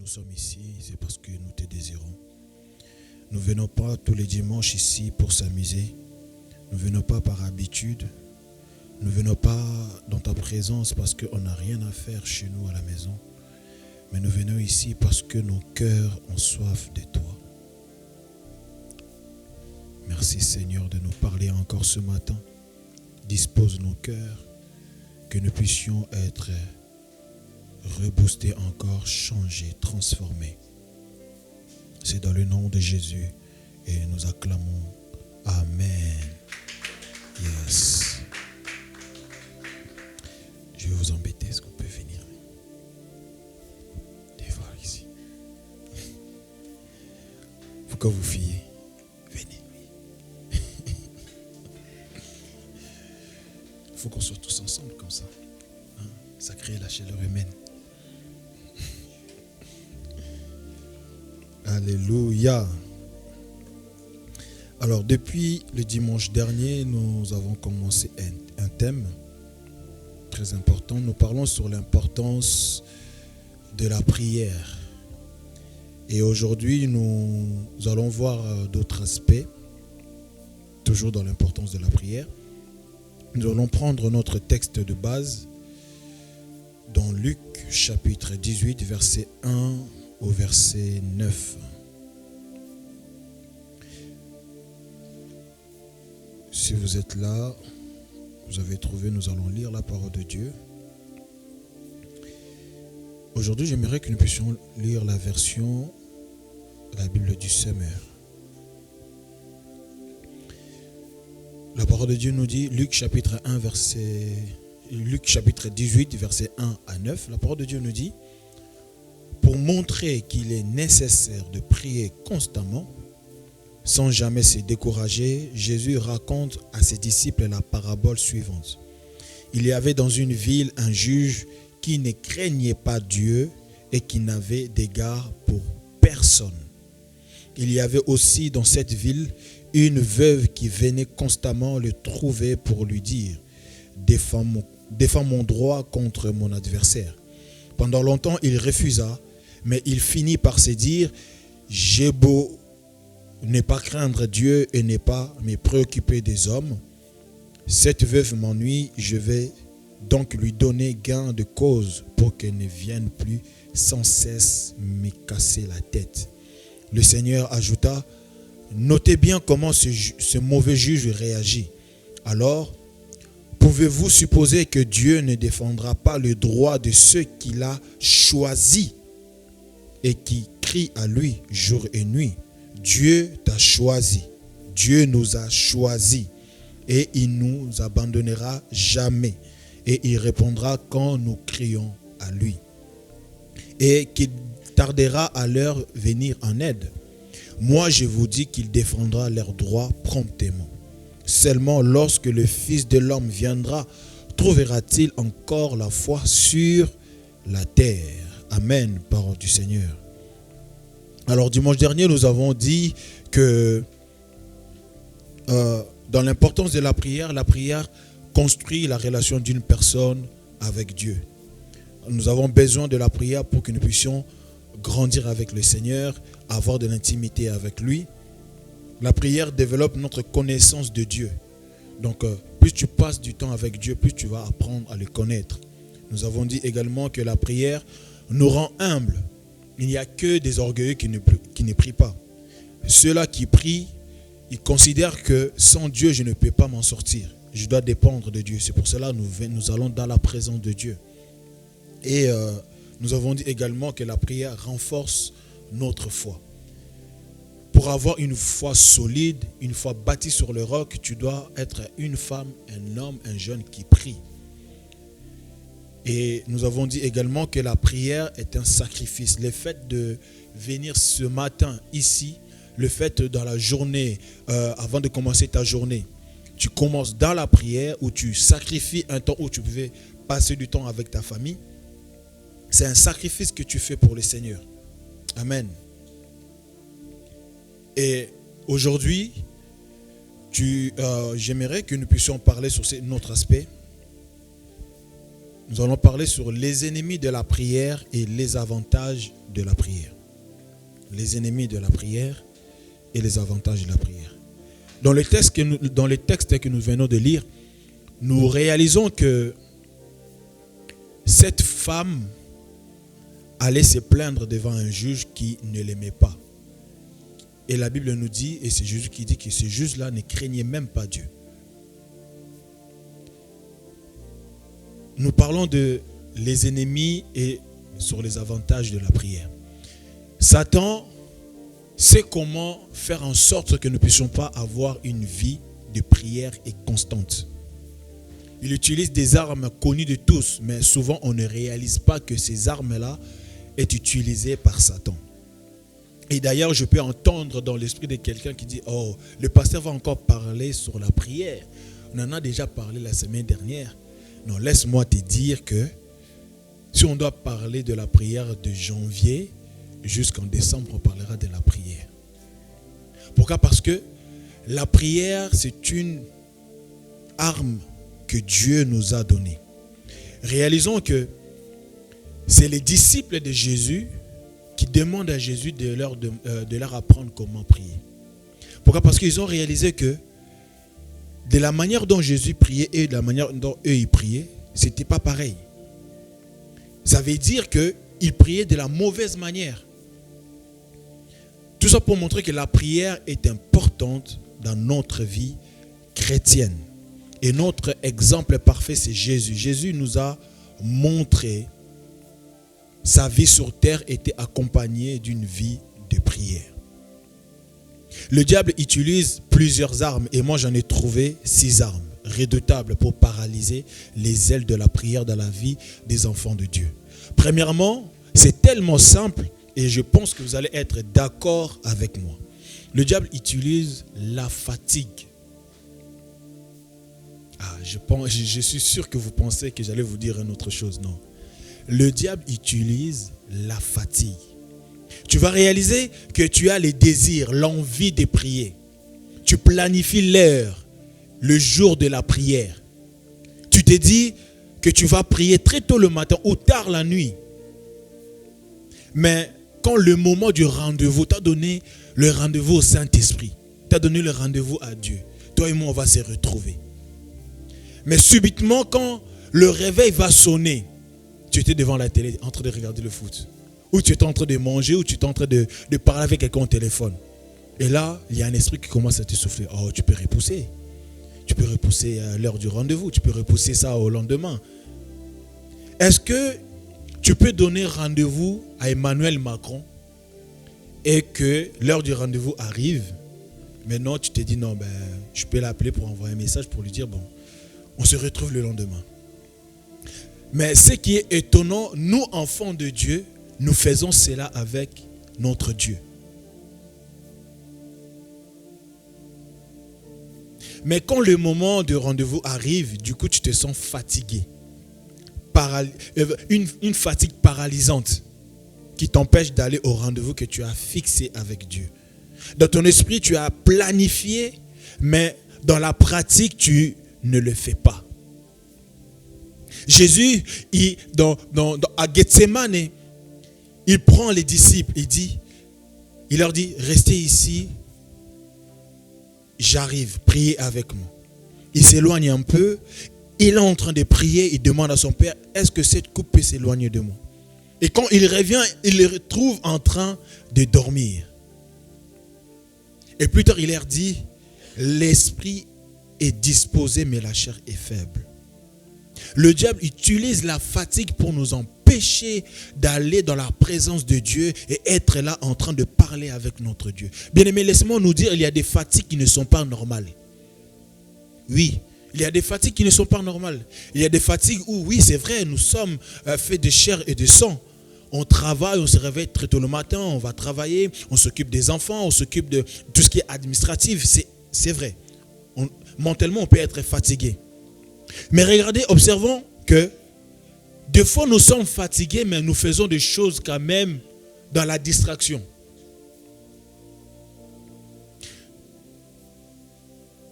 nous sommes ici, c'est parce que nous te désirons. Nous ne venons pas tous les dimanches ici pour s'amuser. Nous ne venons pas par habitude. Nous ne venons pas dans ta présence parce qu'on n'a rien à faire chez nous à la maison. Mais nous venons ici parce que nos cœurs ont soif de toi. Merci Seigneur de nous parler encore ce matin. Dispose nos cœurs, que nous puissions être reboostés encore, changés, transformés. C'est dans le nom de Jésus et nous acclamons. Amen. Yes. Je vais vous embêter, est-ce qu'on peut venir? Des fois ici. Faut que vous fiez. Venez. Il faut qu'on soit tous ensemble comme ça. Hein? Ça crée la chaleur humaine. Alléluia. Alors, depuis le dimanche dernier, nous avons commencé un thème très important. Nous parlons sur l'importance de la prière. Et aujourd'hui, nous allons voir d'autres aspects, toujours dans l'importance de la prière. Nous allons prendre notre texte de base dans Luc chapitre 18, verset 1 au verset 9. Si vous êtes là, vous avez trouvé, nous allons lire la parole de Dieu. Aujourd'hui, j'aimerais que nous puissions lire la version de la Bible du Semeur. La parole de Dieu nous dit, Luc chapitre 18, verset 1 à 9, la parole de Dieu nous dit, pour montrer qu'il est nécessaire de prier constamment, sans jamais se décourager, Jésus raconte à ses disciples la parabole suivante. Il y avait dans une ville un juge qui ne craignait pas Dieu et qui n'avait d'égard pour personne. Il y avait aussi dans cette ville une veuve qui venait constamment le trouver pour lui dire « Défends mon droit contre mon adversaire ». Pendant longtemps, il refusa, mais il finit par se dire « J'ai beau ne pas craindre Dieu et ne pas me préoccuper des hommes. Cette veuve m'ennuie, je vais donc lui donner gain de cause pour qu'elle ne vienne plus sans cesse me casser la tête. » Le Seigneur ajouta, « Notez bien comment ce mauvais juge réagit. Alors, pouvez-vous supposer que Dieu ne défendra pas le droit de ceux qu'il a choisis et qui crient à lui jour et nuit? Dieu t'a choisi, Dieu nous a choisis et il ne nous abandonnera jamais et il répondra quand nous crions à lui et qu'il tardera à leur venir en aide. Moi je vous dis qu'il défendra leurs droits promptement. Seulement lorsque le Fils de l'homme viendra, trouvera-t-il encore la foi sur la terre? Amen, parole du Seigneur. Alors dimanche dernier, nous avons dit que dans l'importance de la prière construit la relation d'une personne avec Dieu. Nous avons besoin de la prière pour que nous puissions grandir avec le Seigneur, avoir de l'intimité avec lui. La prière développe notre connaissance de Dieu. Donc, plus tu passes du temps avec Dieu, plus tu vas apprendre à le connaître. Nous avons dit également que la prière nous rend humbles. Il n'y a que des orgueilleux qui ne prient pas. Ceux-là qui prient, ils considèrent que sans Dieu, je ne peux pas m'en sortir. Je dois dépendre de Dieu. C'est pour cela que nous allons dans la présence de Dieu. Et nous avons dit également que la prière renforce notre foi. Pour avoir une foi solide, une foi bâtie sur le roc, tu dois être une femme, un homme, un jeune qui prie. Et nous avons dit également que la prière est un sacrifice. Le fait de venir ce matin ici, le fait dans la journée, avant de commencer ta journée, tu commences dans la prière où tu sacrifies un temps où tu pouvais passer du temps avec ta famille. C'est un sacrifice que tu fais pour le Seigneur. Amen. Et aujourd'hui, j'aimerais que nous puissions parler sur notre aspect. nous allons parler sur les ennemis de la prière et les avantages de la prière. Les ennemis de la prière et les avantages de la prière. Dans les textes que nous venons de lire, nous réalisons que cette femme allait se plaindre devant un juge qui ne l'aimait pas. Et la Bible nous dit, et c'est Jésus qui dit que ce juge-là ne craignait même pas Dieu. Nous parlons de les ennemis et sur les avantages de la prière. Satan sait comment faire en sorte que nous ne puissions pas avoir une vie de prière et constante. Il utilise des armes connues de tous, mais souvent on ne réalise pas que ces armes-là est utilisées par Satan. Et d'ailleurs, je peux entendre dans l'esprit de quelqu'un qui dit « Oh, le pasteur va encore parler sur la prière. On en a déjà parlé la semaine dernière. » Non, laisse-moi te dire que si on doit parler de la prière de janvier jusqu'en décembre, on parlera de la prière. Pourquoi? Parce que la prière, c'est une arme que Dieu nous a donnée. Réalisons que c'est les disciples de Jésus qui demandent à Jésus de leur apprendre comment prier. Pourquoi? Parce qu'ils ont réalisé que de la manière dont Jésus priait et de la manière dont eux ils priaient, ce n'était pas pareil. Ça veut dire qu'ils priaient de la mauvaise manière. Tout ça pour montrer que la prière est importante dans notre vie chrétienne. Et notre exemple parfait, c'est Jésus. Jésus nous a montré sa vie sur terre était accompagnée d'une vie de prière. Le diable utilise plusieurs armes et moi j'en ai trouvé 6 armes redoutables pour paralyser les ailes de la prière dans la vie des enfants de Dieu. Premièrement, c'est tellement simple et je pense que vous allez être d'accord avec moi. Le diable utilise la fatigue. Je suis sûr que vous pensez que j'allais vous dire une autre chose. Non. Le diable utilise la fatigue. Tu vas réaliser que tu as les désirs, l'envie de prier. Tu planifies l'heure, le jour de la prière. Tu te dis que tu vas prier très tôt le matin ou tard la nuit. Mais quand le moment du rendez-vous, tu as donné le rendez-vous au Saint-Esprit. Tu as donné le rendez-vous à Dieu. Toi et moi, on va se retrouver. Mais subitement, quand le réveil va sonner, tu étais devant la télé en train de regarder le foot. Ou tu es en train de manger, ou tu es en train de parler avec quelqu'un au téléphone. Et là, il y a un esprit qui commence à te souffler. Oh, tu peux repousser. Tu peux repousser l'heure du rendez-vous. Tu peux repousser ça au lendemain. Est-ce que tu peux donner rendez-vous à Emmanuel Macron et que l'heure du rendez-vous arrive? Maintenant, tu te dis non, je peux l'appeler pour envoyer un message pour lui dire bon, on se retrouve le lendemain. Mais ce qui est étonnant, nous, enfants de Dieu, nous faisons cela avec notre Dieu. Mais quand le moment de rendez-vous arrive, du coup, tu te sens fatigué. Une fatigue paralysante qui t'empêche d'aller au rendez-vous que tu as fixé avec Dieu. Dans ton esprit, tu as planifié, mais dans la pratique, tu ne le fais pas. Jésus, à Gethsemane, il prend les disciples, il leur dit, restez ici, j'arrive, priez avec moi. Il s'éloigne un peu, il est en train de prier, il demande à son père, est-ce que cette coupe peut s'éloigner de moi? Et quand il revient, il le retrouve en train de dormir. Et plus tard, il leur dit, l'esprit est disposé, mais la chair est faible. Le diable utilise la fatigue pour nous empêcher d'aller dans la présence de Dieu et être là en train de parler avec notre Dieu. Bien-aimés, laissez-moi nous dire, il y a des fatigues qui ne sont pas normales. Oui, il y a des fatigues qui ne sont pas normales. Il y a des fatigues où, oui, c'est vrai, nous sommes faits de chair et de sang. On travaille, on se réveille très tôt le matin, on va travailler, on s'occupe des enfants, on s'occupe de tout ce qui est administratif. C'est vrai. Mentalement, on peut être fatigué. Mais regardez, observons que des fois nous sommes fatigués, mais nous faisons des choses quand même dans la distraction.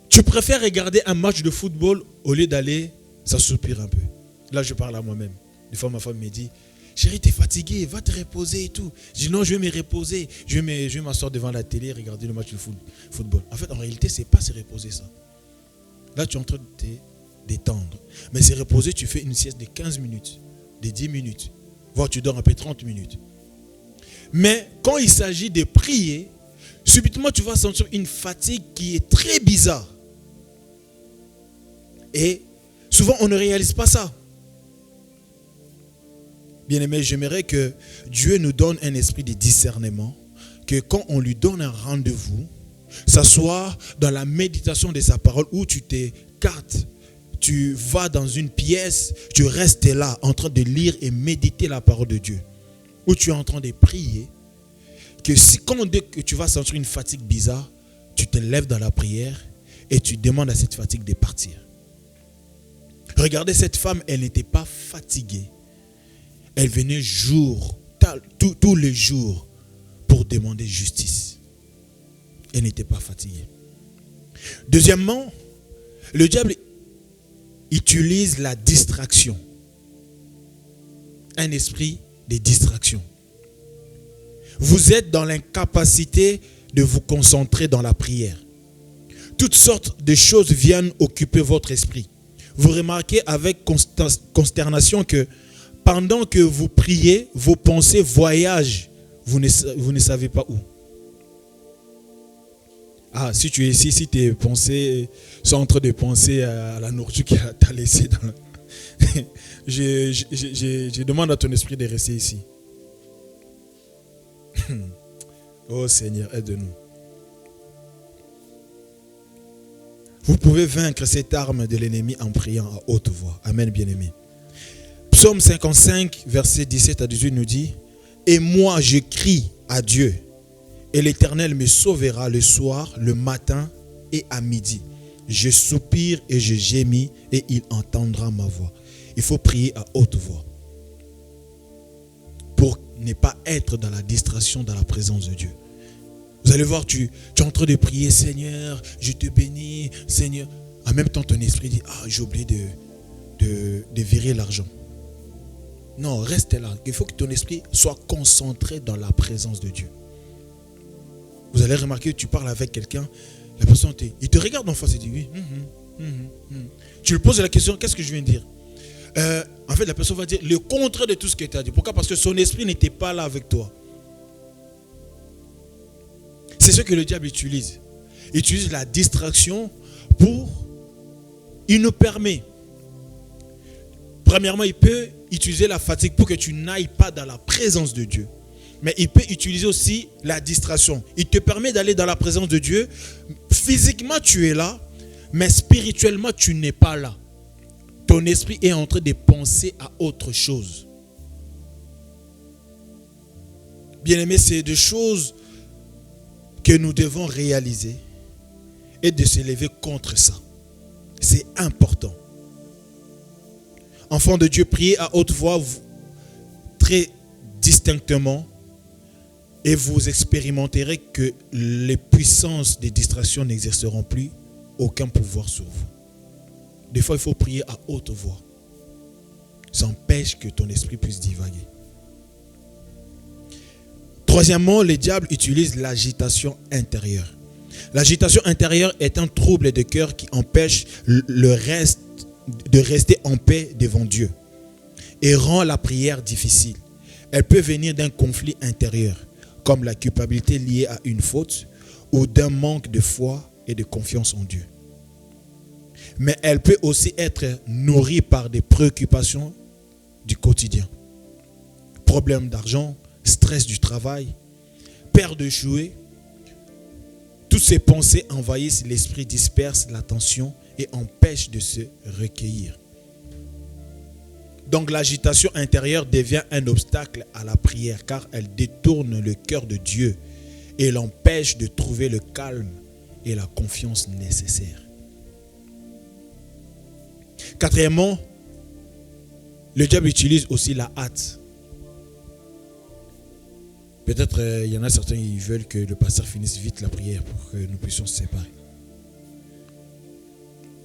Tu préfères regarder un match de football au lieu d'aller s'assoupir un peu. Là, je parle à moi-même. Des fois, ma femme me dit, chérie, t'es fatigué, va te reposer et tout. Je dis, non, je vais me reposer. Je vais m'asseoir devant la télé, regarder le match de football. En fait, en réalité, c'est pas se reposer ça. Là, tu es en train de te détendre. Mais se reposer, tu fais une sieste de 15 minutes, de 10 minutes. Voire tu dors un peu 30 minutes. Mais quand il s'agit de prier, subitement, tu vas sentir une fatigue qui est très bizarre. Et souvent, on ne réalise pas ça. Bien-aimé, j'aimerais que Dieu nous donne un esprit de discernement, que quand on lui donne un rendez-vous, ça soit dans la méditation de sa parole où tu t'écartes, tu vas dans une pièce, tu restes là en train de lire et méditer la parole de Dieu, où tu es en train de prier, que si quand dès que tu vas sentir une fatigue bizarre, tu te lèves dans la prière et tu demandes à cette fatigue de partir. Regardez cette femme, elle n'était pas fatiguée. Elle venait tous les jours pour demander justice. Elle n'était pas fatiguée. Deuxièmement, le diable utilise la distraction. Un esprit de distraction. Vous êtes dans l'incapacité de vous concentrer dans la prière. Toutes sortes de choses viennent occuper votre esprit. Vous remarquez avec consternation que pendant que vous priez, vos pensées voyagent. Vous ne savez pas où. Ah, si tu es ici, si tes pensées sont en train de penser à la nourriture qui t'a laissé dans je demande à ton esprit de rester ici. Oh Seigneur, aide-nous. Vous pouvez vaincre cette arme de l'ennemi en priant à haute voix. Amen, bien-aimé. Psaume 55, verset 17 à 18 nous dit, « Et moi, je crie à Dieu, et l'Éternel me sauvera le soir, le matin et à midi. Je soupire et je gémis, et il entendra ma voix. » Il faut prier à haute voix pour ne pas être dans la distraction, dans la présence de Dieu. Vous allez voir, tu es en train de prier, Seigneur, je te bénis, Seigneur. En même temps, ton esprit dit, ah, j'ai oublié de virer l'argent. Non, reste là. Il faut que ton esprit soit concentré dans la présence de Dieu. Vous allez remarquer, tu parles avec quelqu'un, la personne, il te regarde en face et dit, oui. Tu lui poses la question, qu'est-ce que je viens de dire? En fait, la personne va dire le contraire de tout ce que tu as dit. Pourquoi? Parce que son esprit n'était pas là avec toi. C'est ce que le diable utilise. Il utilise la distraction il nous permet. Premièrement, il peut utiliser la fatigue pour que tu n'ailles pas dans la présence de Dieu. Mais il peut utiliser aussi la distraction. Il te permet d'aller dans la présence de Dieu. Physiquement, tu es là, mais spirituellement, tu n'es pas là. Ton esprit est en train de penser à autre chose. Bien-aimé, c'est des choses que nous devons réaliser et de se lever contre ça. C'est important. Enfants de Dieu, priez à haute voix très distinctement et vous expérimenterez que les puissances des distractions n'exerceront plus aucun pouvoir sur vous. Des fois, il faut prier à haute voix. Ça empêche que ton esprit puisse divaguer. Troisièmement, le diable utilise l'agitation intérieure. L'agitation intérieure est un trouble de cœur qui empêche de rester en paix devant Dieu et rend la prière difficile. Elle peut venir d'un conflit intérieur, comme la culpabilité liée à une faute ou d'un manque de foi et de confiance en Dieu. Mais elle peut aussi être nourrie par des préoccupations du quotidien. Problèmes d'argent, stress du travail, peur d'échouer. Toutes ces pensées envahissent l'esprit, dispersent l'attention et empêchent de se recueillir. Donc l'agitation intérieure devient un obstacle à la prière car elle détourne le cœur de Dieu et l'empêche de trouver le calme et la confiance nécessaires. Quatrièmement, le diable utilise aussi la hâte. Peut-être il y en a certains qui veulent que le pasteur finisse vite la prière pour que nous puissions se séparer.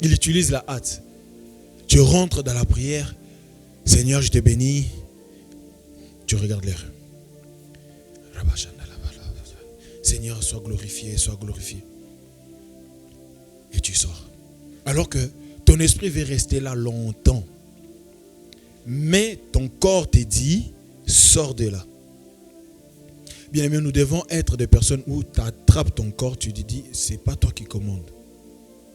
Il utilise la hâte. Tu rentres dans la prière, Seigneur, je te bénis. Tu regardes l'heure. Seigneur, sois glorifié, sois glorifié. Et tu sors. Alors que ton esprit veut rester là longtemps. Mais ton corps te dit, sors de là. Bien aimé, nous devons être des personnes où tu attrapes ton corps, tu te dis, c'est pas toi qui commandes.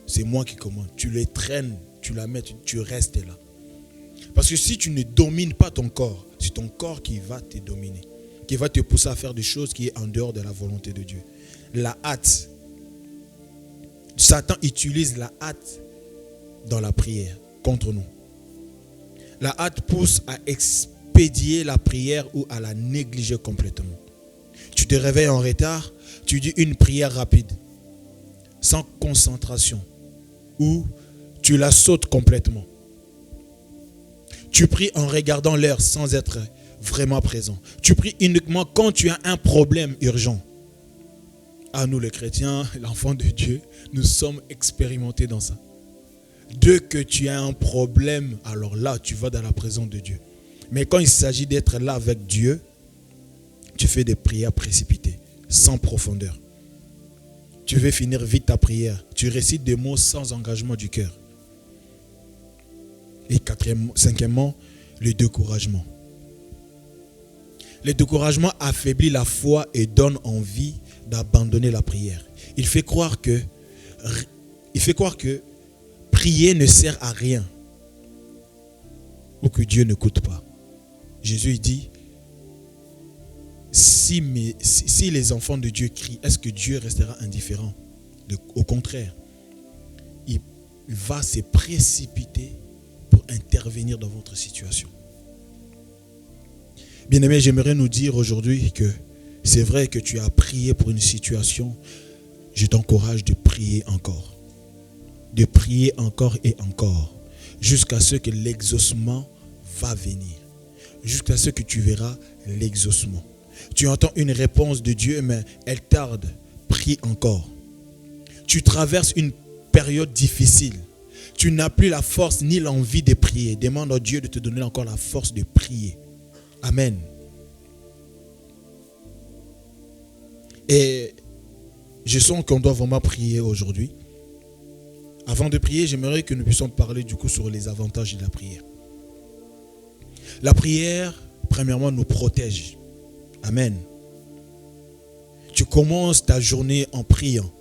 C'est moi qui commande. Tu les traînes, tu la mets, tu restes là. Parce que si tu ne domines pas ton corps, c'est ton corps qui va te dominer, qui va te pousser à faire des choses qui est en dehors de la volonté de Dieu. La hâte. Satan utilise la hâte dans la prière contre nous. La hâte pousse à expédier la prière ou à la négliger complètement. Tu te réveilles en retard, tu dis une prière rapide, sans concentration, ou tu la sautes complètement. Tu pries en regardant l'heure sans être vraiment présent. Tu pries uniquement quand tu as un problème urgent. Ah, nous les chrétiens, l'enfant de Dieu, nous sommes expérimentés dans ça. Dès que tu as un problème, alors là, tu vas dans la présence de Dieu. Mais quand il s'agit d'être là avec Dieu, tu fais des prières précipitées, sans profondeur. Tu veux finir vite ta prière. Tu récites des mots sans engagement du cœur. Et cinquièmement, le découragement. Le découragement affaiblit la foi et donne envie d'abandonner la prière. Il fait croire que prier ne sert à rien ou que Dieu n'écoute pas. Jésus dit, si les enfants de Dieu crient, est-ce que Dieu restera indifférent? Au contraire, il va se précipiter pour intervenir dans votre situation. Bien-aimé, j'aimerais nous dire aujourd'hui que c'est vrai que tu as prié pour une situation. Je t'encourage de prier encore. De prier encore et encore. Jusqu'à ce que l'exaucement va venir. Jusqu'à ce que tu verras l'exaucement. Tu entends une réponse de Dieu, mais elle tarde. Prie encore. Tu traverses une période difficile. Tu n'as plus la force ni l'envie de prier. Demande à Dieu de te donner encore la force de prier. Amen. Et je sens qu'on doit vraiment prier aujourd'hui. Avant de prier, j'aimerais que nous puissions parler du coup sur les avantages de la prière. La prière, premièrement, nous protège. Amen. Tu commences ta journée en priant.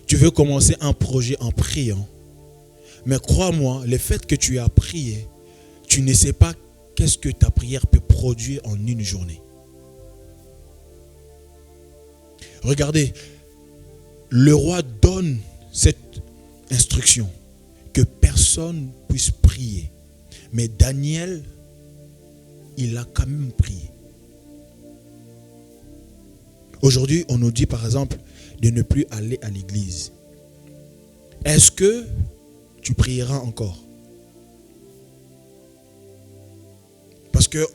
Tu veux commencer un projet en priant. Mais crois-moi, le fait que tu as prié, tu ne sais pas qu'est-ce que ta prière peut produire en une journée. Regardez, le roi donne cette instruction que personne puisse prier. Mais Daniel, il a quand même prié. Aujourd'hui, on nous dit par exemple de ne plus aller à l'église. Est-ce que tu prieras encore? Parce que,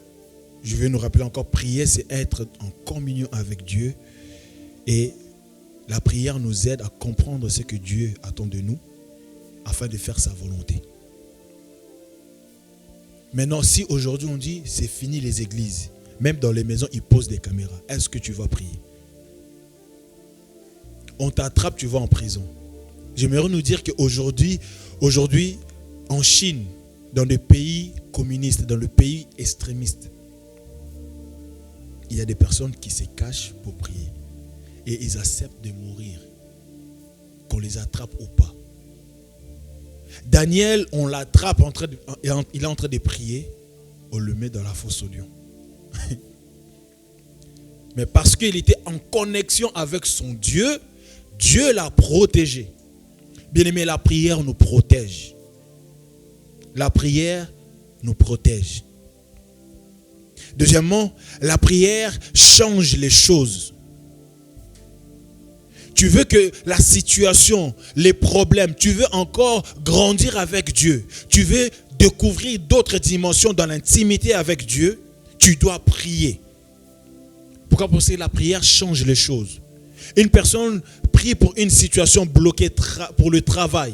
je vais nous rappeler encore, prier, c'est être en communion avec Dieu. Et la prière nous aide à comprendre ce que Dieu attend de nous afin de faire sa volonté. Maintenant, si aujourd'hui on dit c'est fini les églises, même dans les maisons, ils posent des caméras, est-ce que tu vas prier? On t'attrape, tu vas en prison. J'aimerais nous dire qu'aujourd'hui, en Chine, dans des pays communistes, dans le pays extrémiste, il y a des personnes qui se cachent pour prier. Et ils acceptent de mourir, qu'on les attrape ou pas. Daniel, on l'attrape, il est en train de prier, on le met dans la fosse aux lions. Mais parce qu'il était en connexion avec son Dieu, Dieu l'a protégé. Bien aimé, la prière nous protège. La prière nous protège. Deuxièmement, la prière change les choses. Tu veux que la situation, les problèmes, tu veux encore grandir avec Dieu. Tu veux découvrir d'autres dimensions dans l'intimité avec Dieu. Tu dois prier. Pourquoi? Parce que la prière change les choses. Une personne prie pour une situation bloquée pour le travail.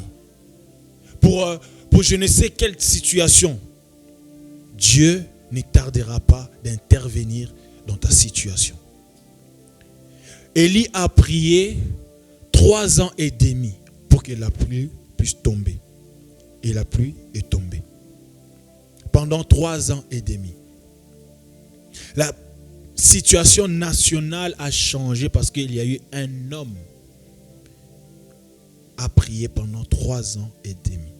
Pour je ne sais quelle situation. Dieu ne tardera pas d'intervenir dans ta situation. Élie a prié 3 ans et demi pour que la pluie puisse tomber. Et la pluie est tombée. Pendant 3 ans et demi. La situation nationale a changé parce qu'il y a eu un homme à prier pendant 3 ans et demi.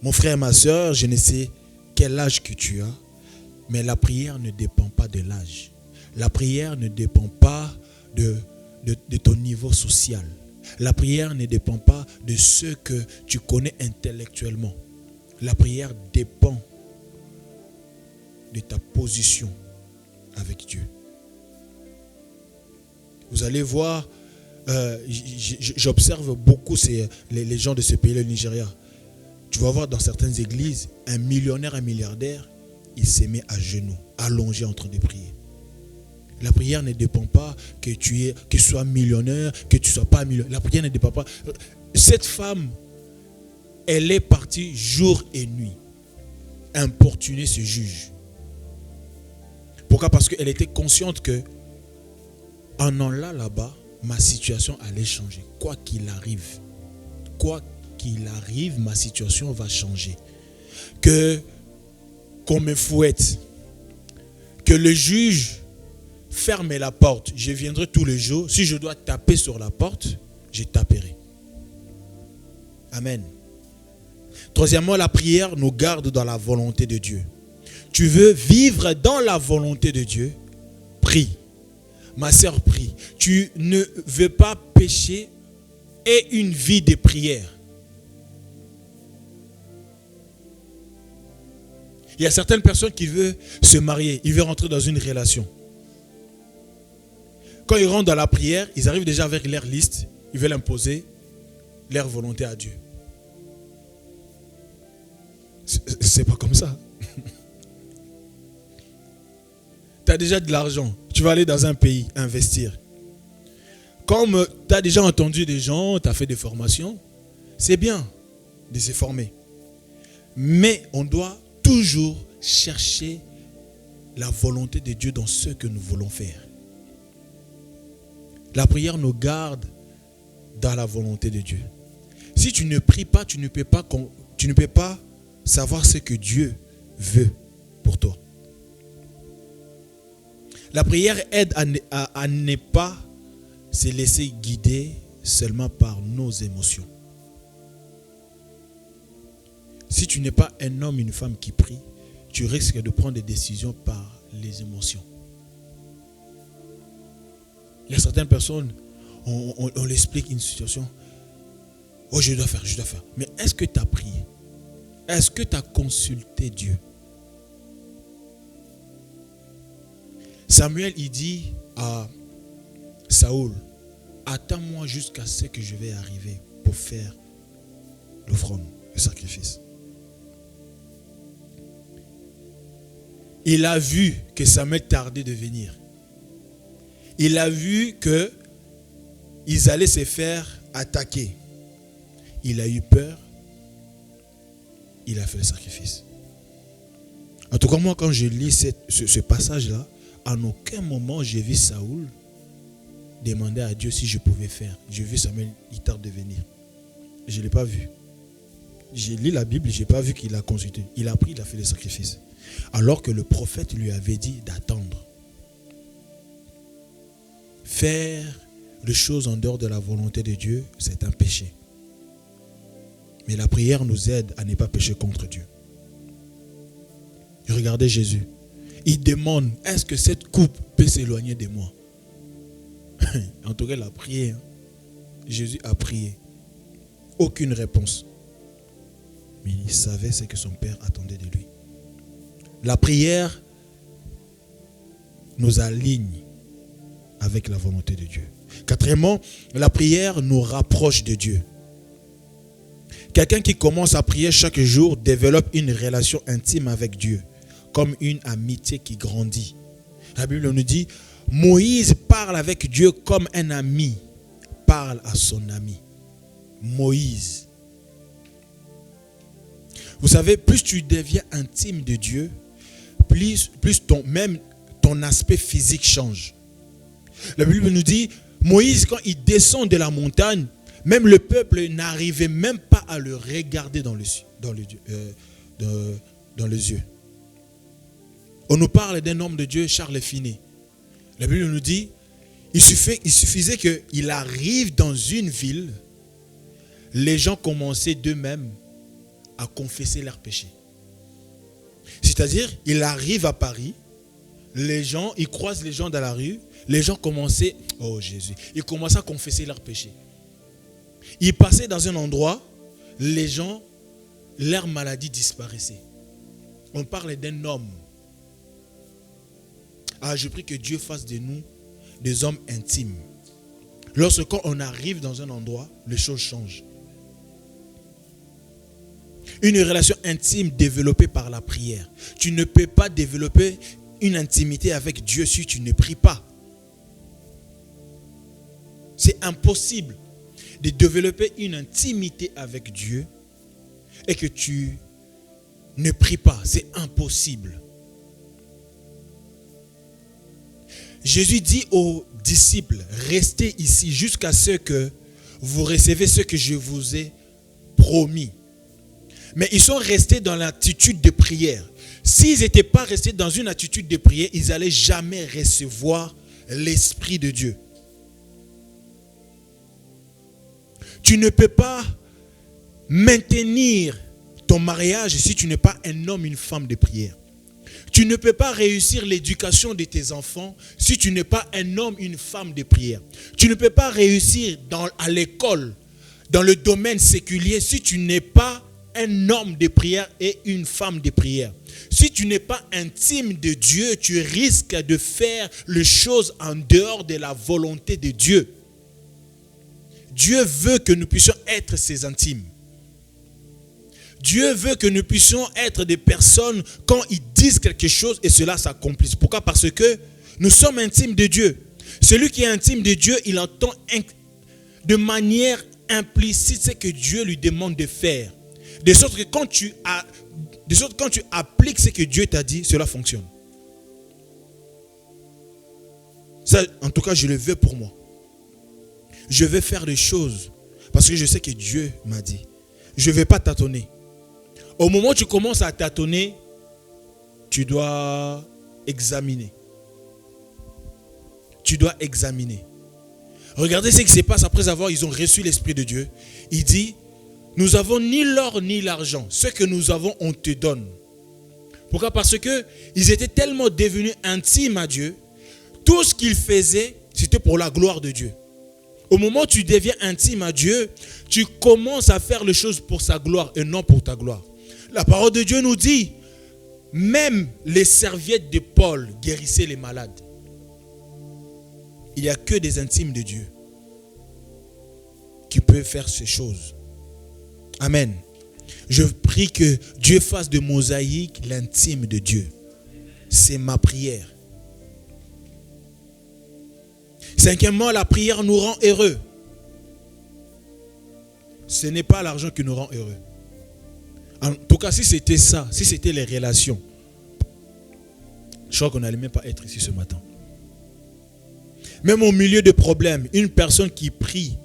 Mon frère et ma soeur, je ne sais quel âge que tu as, mais la prière ne dépend pas de l'âge. La prière ne dépend pas de ton niveau social. La prière ne dépend pas de ce que tu connais intellectuellement. La prière dépend de ta position avec Dieu. Vous allez voir, j'observe beaucoup les gens de ce pays, le Nigeria. Tu vas voir dans certaines églises, un millionnaire, un milliardaire, il se met à genoux, allongé en train de prier. La prière ne dépend pas que tu sois millionnaire, que tu ne sois pas millionnaire. La prière ne dépend pas. Cette femme, elle est partie jour et nuit, importuner ce juge. Pourquoi? Parce qu'elle était consciente que en allant là-bas, ma situation allait changer. Quoi qu'il arrive, ma situation va changer. Qu'on me fouette, que le juge ferme la porte. Je viendrai tous les jours. Si je dois taper sur la porte, je taperai. Amen. Troisièmement, la prière nous garde dans la volonté de Dieu. Tu veux vivre dans la volonté de Dieu? Prie. Ma sœur, prie. Tu ne veux pas pécher et une vie de prière. Il y a certaines personnes qui veulent se marier, ils veulent rentrer dans une relation. Quand ils rentrent dans la prière, ils arrivent déjà avec leur liste, ils veulent imposer leur volonté à Dieu. C'est pas comme ça. Tu as déjà de l'argent, tu vas aller dans un pays investir. Comme tu as déjà entendu des gens, tu as fait des formations, c'est bien de se former. Mais on doit toujours chercher la volonté de Dieu dans ce que nous voulons faire. La prière nous garde dans la volonté de Dieu. Si tu ne pries pas, tu ne peux pas savoir ce que Dieu veut pour toi. La prière aide à ne pas se laisser guider seulement par nos émotions. Si tu n'es pas un homme, une femme qui prie, tu risques de prendre des décisions par les émotions. Il y a certaines personnes, on leur explique une situation. Oh, je dois faire. Mais est-ce que tu as prié? Est-ce que tu as consulté Dieu? Samuel, il dit à Saoul, attends-moi jusqu'à ce que je vais arriver pour faire l'offrande, le sacrifice. Il a vu que Samuel tardait de venir. Il a vu qu'ils allaient se faire attaquer. Il a eu peur. Il a fait le sacrifice. En tout cas, moi, quand je lis ce passage-là, en aucun moment, j'ai vu Saoul demander à Dieu si je pouvais faire. J'ai vu Samuel, il tarde de venir. Je ne l'ai pas vu. J'ai lu la Bible, je n'ai pas vu qu'il a consulté. Il a pris, il a fait le sacrifice. Alors que le prophète lui avait dit d'attendre. Faire les choses en dehors de la volonté de Dieu, c'est un péché. Mais la prière nous aide à ne pas pécher contre Dieu. Regardez Jésus. Il demande, est-ce que cette coupe peut s'éloigner de moi? En tout cas, il a prié. Jésus a prié. Aucune réponse. Mais il savait ce que son Père attendait de lui. La prière nous aligne avec la volonté de Dieu. Quatrièmement, la prière nous rapproche de Dieu. Quelqu'un qui commence à prier chaque jour développe une relation intime avec Dieu, comme une amitié qui grandit. La Bible nous dit, Moïse parle avec Dieu comme un ami parle à son ami. Moïse. Vous savez, plus tu deviens intime de Dieu, plus ton aspect physique change. La Bible nous dit, Moïse, quand il descend de la montagne, même le peuple n'arrivait même pas à le regarder dans les yeux. On nous parle d'un homme de Dieu, Charles Finet. La Bible nous dit, il suffisait qu'il arrive dans une ville, les gens commençaient d'eux-mêmes à confesser leurs péchés. C'est-à-dire, il arrive à Paris, il croise les gens dans la rue, les gens commençaient, oh Jésus, ils commençaient à confesser leurs péchés. Il passait dans un endroit, les gens, leur maladie disparaissait. On parle d'un homme. Ah, je prie que Dieu fasse de nous des hommes intimes. Lorsqu'on arrive dans un endroit, les choses changent. Une relation intime développée par la prière. Tu ne peux pas développer une intimité avec Dieu si tu ne pries pas. C'est impossible de développer une intimité avec Dieu et que tu ne pries pas. C'est impossible. Jésus dit aux disciples, restez ici jusqu'à ce que vous recevez ce que je vous ai promis. Mais ils sont restés dans l'attitude de prière. S'ils n'étaient pas restés dans une attitude de prière, ils n'allaient jamais recevoir l'Esprit de Dieu. Tu ne peux pas maintenir ton mariage si tu n'es pas un homme, une femme de prière. Tu ne peux pas réussir l'éducation de tes enfants si tu n'es pas un homme, une femme de prière. Tu ne peux pas réussir à l'école, dans le domaine séculier, si tu n'es pas un homme de prière et une femme de prière. Si tu n'es pas intime de Dieu, tu risques de faire les choses en dehors de la volonté de Dieu. Dieu veut que nous puissions être ses intimes. Dieu veut que nous puissions être des personnes quand ils disent quelque chose et cela s'accomplisse. Pourquoi? Parce que nous sommes intimes de Dieu. Celui qui est intime de Dieu, il entend de manière implicite ce que Dieu lui demande de faire. De sorte que quand tu appliques ce que Dieu t'a dit, cela fonctionne. Ça, en tout cas, je le veux pour moi. Je vais faire des choses parce que je sais que Dieu m'a dit. Je ne vais pas tâtonner. Au moment où tu commences à tâtonner, tu dois examiner. Tu dois examiner. Regardez ce qui se passe après ils ont reçu l'Esprit de Dieu. Il dit, nous n'avons ni l'or ni l'argent. Ce que nous avons, on te donne. Pourquoi? Parce qu'ils étaient tellement devenus intimes à Dieu. Tout ce qu'ils faisaient, c'était pour la gloire de Dieu. Au moment où tu deviens intime à Dieu, tu commences à faire les choses pour sa gloire et non pour ta gloire. La parole de Dieu nous dit, même les serviettes de Paul guérissaient les malades. Il n'y a que des intimes de Dieu qui peuvent faire ces choses. Amen. Je prie que Dieu fasse de Mosaïque l'intime de Dieu. C'est ma prière. Cinquièmement, la prière nous rend heureux. Ce n'est pas l'argent qui nous rend heureux. En tout cas, si c'était ça, si c'était les relations, je crois qu'on n'allait même pas être ici ce matin. Même au milieu de problèmes, une personne qui prie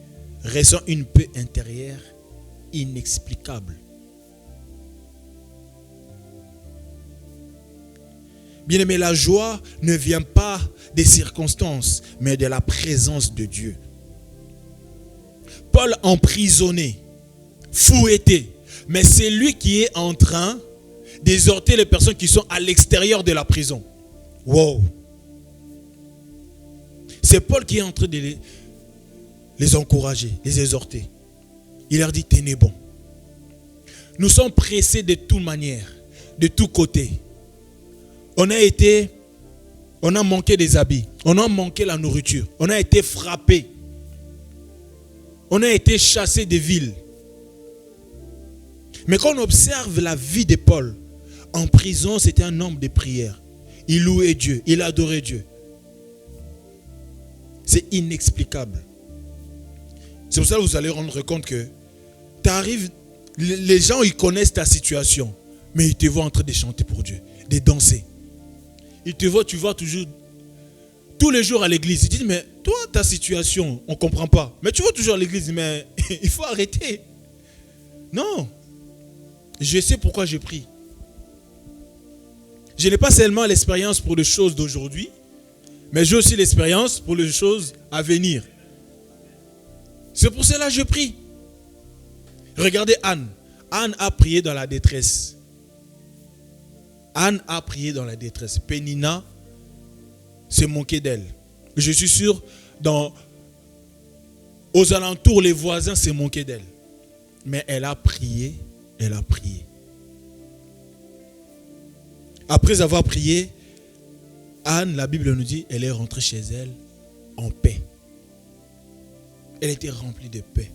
ressent une paix intérieure inexplicable. Bien-aimé, la joie ne vient pas des circonstances, mais de la présence de Dieu. Paul emprisonné, fouetté, mais c'est lui qui est en train d'exhorter les personnes qui sont à l'extérieur de la prison. Wow! C'est Paul qui est en train de les encourager, les exhorter. Il leur dit, tenez bon. Nous sommes pressés de toute manière, de tous côtés. On a manqué des habits, on a manqué la nourriture, on a été frappé, on a été chassé des villes. Mais quand on observe la vie de Paul, en prison, c'était un homme de prière. Il louait Dieu, il adorait Dieu. C'est inexplicable. C'est pour ça que vous allez rendre compte que tu arrives Les gens, ils connaissent ta situation, mais ils te voient en train de chanter pour Dieu, de danser. Ils te voient, tu vois toujours, tous les jours à l'église. Ils disent, mais toi, ta situation, on ne comprend pas. Mais tu vois toujours à l'église, mais il faut arrêter. Non. Je sais pourquoi je prie. Je n'ai pas seulement l'expérience pour les choses d'aujourd'hui, mais j'ai aussi l'expérience pour les choses à venir. C'est pour cela que je prie. Regardez Anne. Anne a prié dans la détresse. Anne a prié dans la détresse. Pénina s'est moqué d'elle. Je suis sûr, aux alentours, les voisins s'est moqué d'elle. Mais elle a prié, elle a prié. Après avoir prié, Anne, la Bible nous dit, elle est rentrée chez elle en paix. Elle était remplie de paix.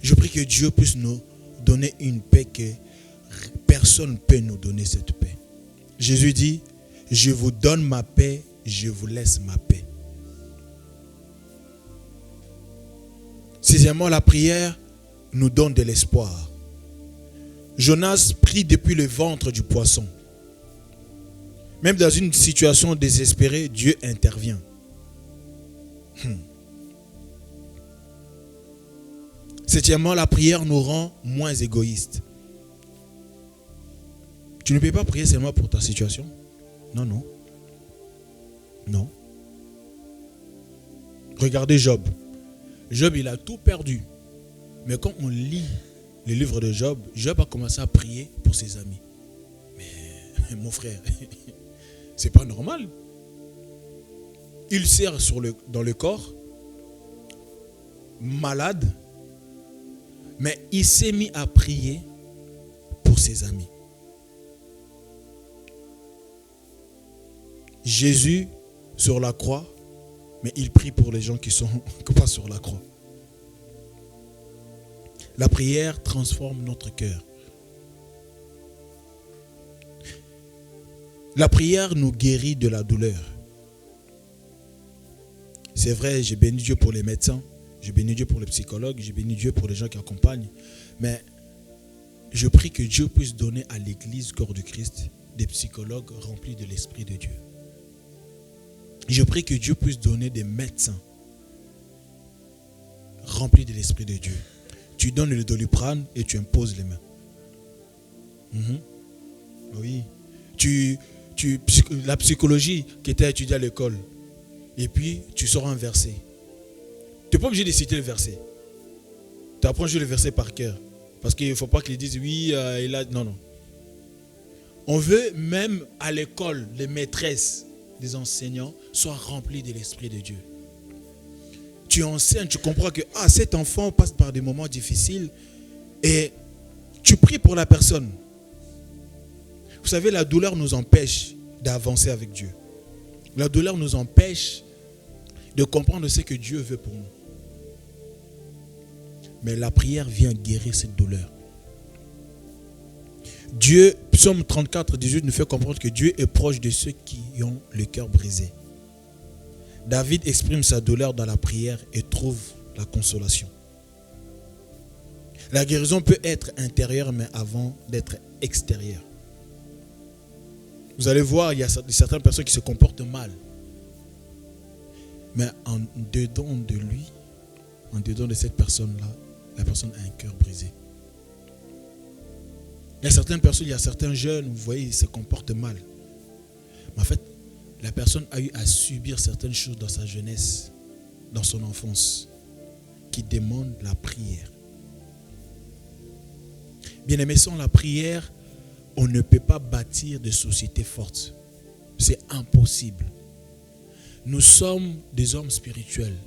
Je prie que Dieu puisse nous donner une paix que personne ne peut nous donner cette paix. Jésus dit, je vous donne ma paix, je vous laisse ma paix. Sixièmement, la prière nous donne de l'espoir. Jonas prie depuis le ventre du poisson. Même dans une situation désespérée, Dieu intervient. Septièmement, la prière nous rend moins égoïstes. Tu ne peux pas prier seulement pour ta situation. Non, non. Non. Regardez Job. Job, il a tout perdu. Mais quand on lit le livre de Job, Job a commencé à prier pour ses amis. Mais mon frère, c'est pas normal. Il sert dans le corps, malade, mais il s'est mis à prier pour ses amis. Jésus sur la croix, mais il prie pour les gens qui sont pas sur la croix. La prière transforme notre cœur. La prière nous guérit de la douleur. C'est vrai, j'ai béni Dieu pour les médecins, j'ai béni Dieu pour les psychologues, j'ai béni Dieu pour les gens qui accompagnent. Mais je prie que Dieu puisse donner à l'Église, corps du Christ, des psychologues remplis de l'Esprit de Dieu. Je prie que Dieu puisse donner des médecins remplis de l'Esprit de Dieu. Tu donnes le Doliprane et tu imposes les mains. Oui. La psychologie qui était étudiée à l'école. Et puis, tu sors un verset. Tu n'es pas obligé de citer le verset. Tu apprends juste le verset par cœur. Parce qu'il ne faut pas qu'ils disent, oui, il a... Non, non. On veut même à l'école, les maîtresses, les enseignants, soient remplis de l'Esprit de Dieu. Tu enseignes, tu comprends que cet enfant passe par des moments difficiles et tu pries pour la personne. Vous savez, la douleur nous empêche d'avancer avec Dieu. La douleur nous empêche de comprendre ce que Dieu veut pour nous. Mais la prière vient guérir cette douleur. Dieu, Psaume 34, 18 nous fait comprendre que Dieu est proche de ceux qui ont le cœur brisé. David exprime sa douleur dans la prière et trouve la consolation. La guérison peut être intérieure, mais avant d'être extérieure. Vous allez voir, il y a certaines personnes qui se comportent mal. Mais en dedans de lui, en dedans de cette personne-là, la personne a un cœur brisé. Il y a certaines personnes, il y a certains jeunes, vous voyez, ils se comportent mal. Mais en fait, la personne a eu à subir certaines choses dans sa jeunesse, dans son enfance, qui demandent la prière. Bien aimé, sans la prière, on ne peut pas bâtir de sociétés fortes. C'est impossible. Nous sommes des hommes spirituels.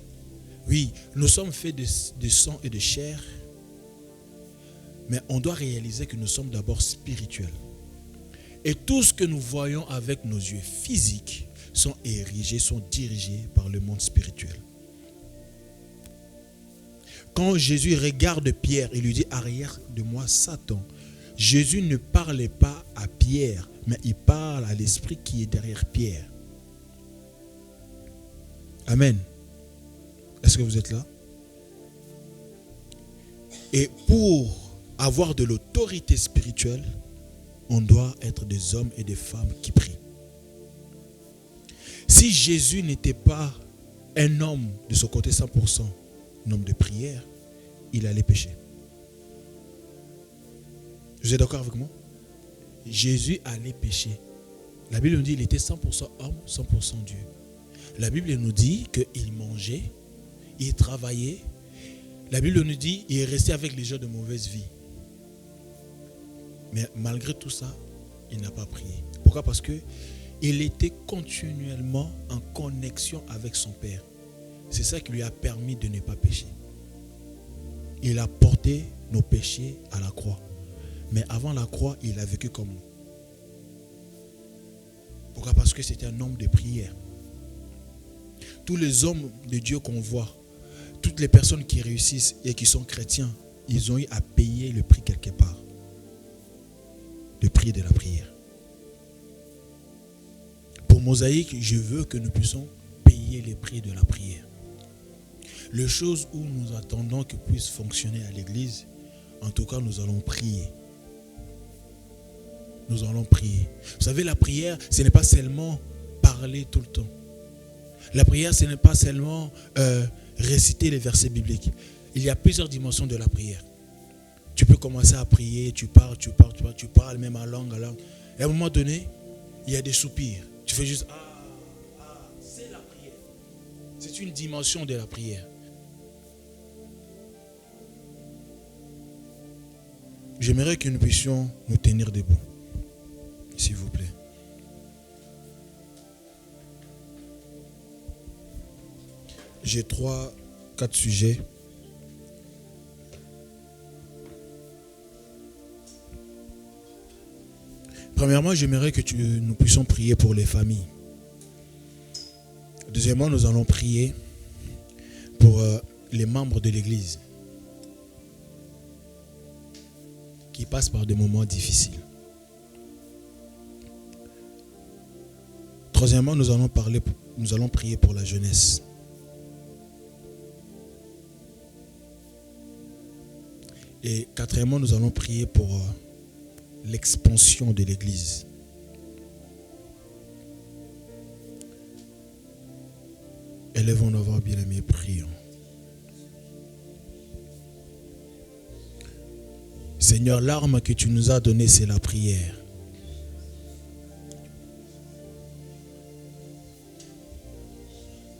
Oui, nous sommes faits de sang et de chair. Mais on doit réaliser que nous sommes d'abord spirituels. Et tout ce que nous voyons avec nos yeux physiques sont érigés, sont dirigés par le monde spirituel. Quand Jésus regarde Pierre, il lui dit « Arrière de moi, Satan ». Jésus ne parlait pas à Pierre, mais il parle à l'esprit qui est derrière Pierre. Amen. Est-ce que vous êtes là? Et pour avoir de l'autorité spirituelle, on doit être des hommes et des femmes qui prient. Si Jésus n'était pas un homme de son côté 100%, un homme de prière, il allait pécher. Vous êtes d'accord avec moi? Jésus allait pécher. La Bible nous dit qu'il était 100% homme, 100% Dieu. La Bible nous dit qu'il mangeait, il travaillait. La Bible nous dit qu'il est resté avec les gens de mauvaise vie. Mais malgré tout ça, il n'a pas prié. Pourquoi? Parce qu'il était continuellement en connexion avec son Père. C'est ça qui lui a permis de ne pas pécher. Il a porté nos péchés à la croix. Mais avant la croix, il a vécu comme nous. Pourquoi? Parce que c'était un homme de prière. Tous les hommes de Dieu qu'on voit, toutes les personnes qui réussissent et qui sont chrétiens, ils ont eu à payer le prix quelque part. Le prix de la prière. Pour Mosaïque, je veux que nous puissions payer le prix de la prière. Les choses où nous attendons que puissent fonctionner à l'église, en tout cas, nous allons prier. Nous allons prier. Vous savez, la prière, ce n'est pas seulement parler tout le temps. La prière, ce n'est pas seulement réciter les versets bibliques. Il y a plusieurs dimensions de la prière. Tu peux commencer à prier, tu parles même en langue. Et à un moment donné, il y a des soupirs. Tu fais juste, c'est la prière. C'est une dimension de la prière. J'aimerais que nous puissions nous tenir debout. S'il vous plaît. J'ai 3-4 sujets. Premièrement, j'aimerais que nous puissions prier pour les familles. Deuxièmement, nous allons prier pour les membres de l'Église qui passent par des moments difficiles. Troisièmement, nous allons prier pour la jeunesse. Et quatrièmement, nous allons prier pour l'expansion de l'Église. Élevons nos voix, bien-aimés, prions. Seigneur, l'arme que tu nous as donnée, c'est la prière.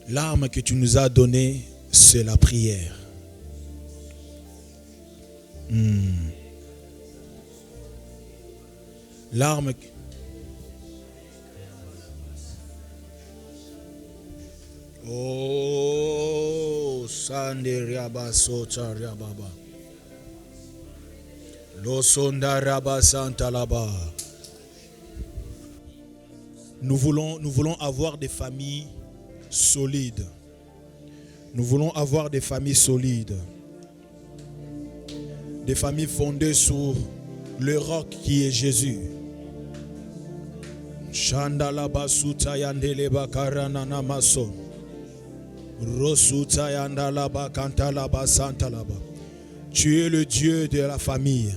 L'arme que tu nous as donnée, c'est la prière. L'arme. Oh, Sande Riaba Sota Riababa. Lo Sonda Raba Santa Laba. Nous voulons avoir des familles solides. Nous voulons avoir des familles solides. Des familles fondées sur le roc qui est Jésus. Shandalaba Sutayandeleba Karanana Mason. Rosutayandalaba Kantalaba Santalaba. Tu es le Dieu de la famille.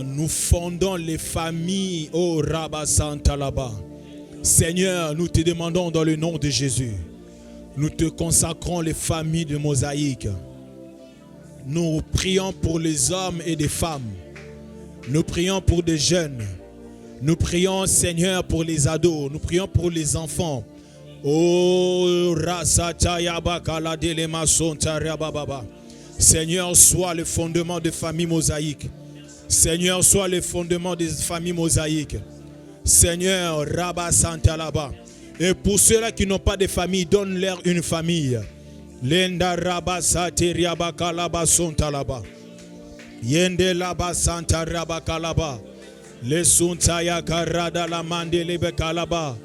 Nous fondons les familles au Rabba Santalaba. Seigneur, nous te demandons dans le nom de Jésus. Nous te consacrons les familles de Mosaïque. Nous prions pour les hommes et les femmes. Nous prions pour des jeunes. Nous prions, Seigneur, pour les ados. Nous prions pour les enfants. Oh, Seigneur, sois le fondement des familles mosaïques. Seigneur, sois le fondement des familles mosaïques. Seigneur, Rabba Santalaba. Et pour ceux-là qui n'ont pas de famille, donne-leur une famille. Lenda Rabba Sateriaba Kalaba Sontalaba. Yende Laba Santa Rabba Kalaba. Le Suntaya Karada la Mandelebe Kalaba.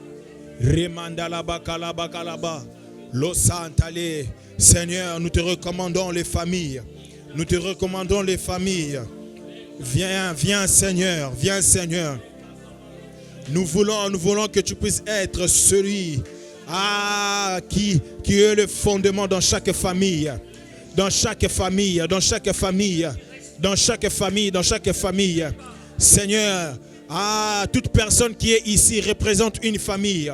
Remanda Laba Kalaba Kalaba. Lo Santale. Seigneur, nous te recommandons les familles. Nous te recommandons les familles. Viens Seigneur, viens Seigneur. Nous voulons que tu puisses être celui qui est le fondement dans chaque famille. Dans chaque famille, dans chaque famille. dans chaque famille, Seigneur, toute personne qui est ici représente une famille.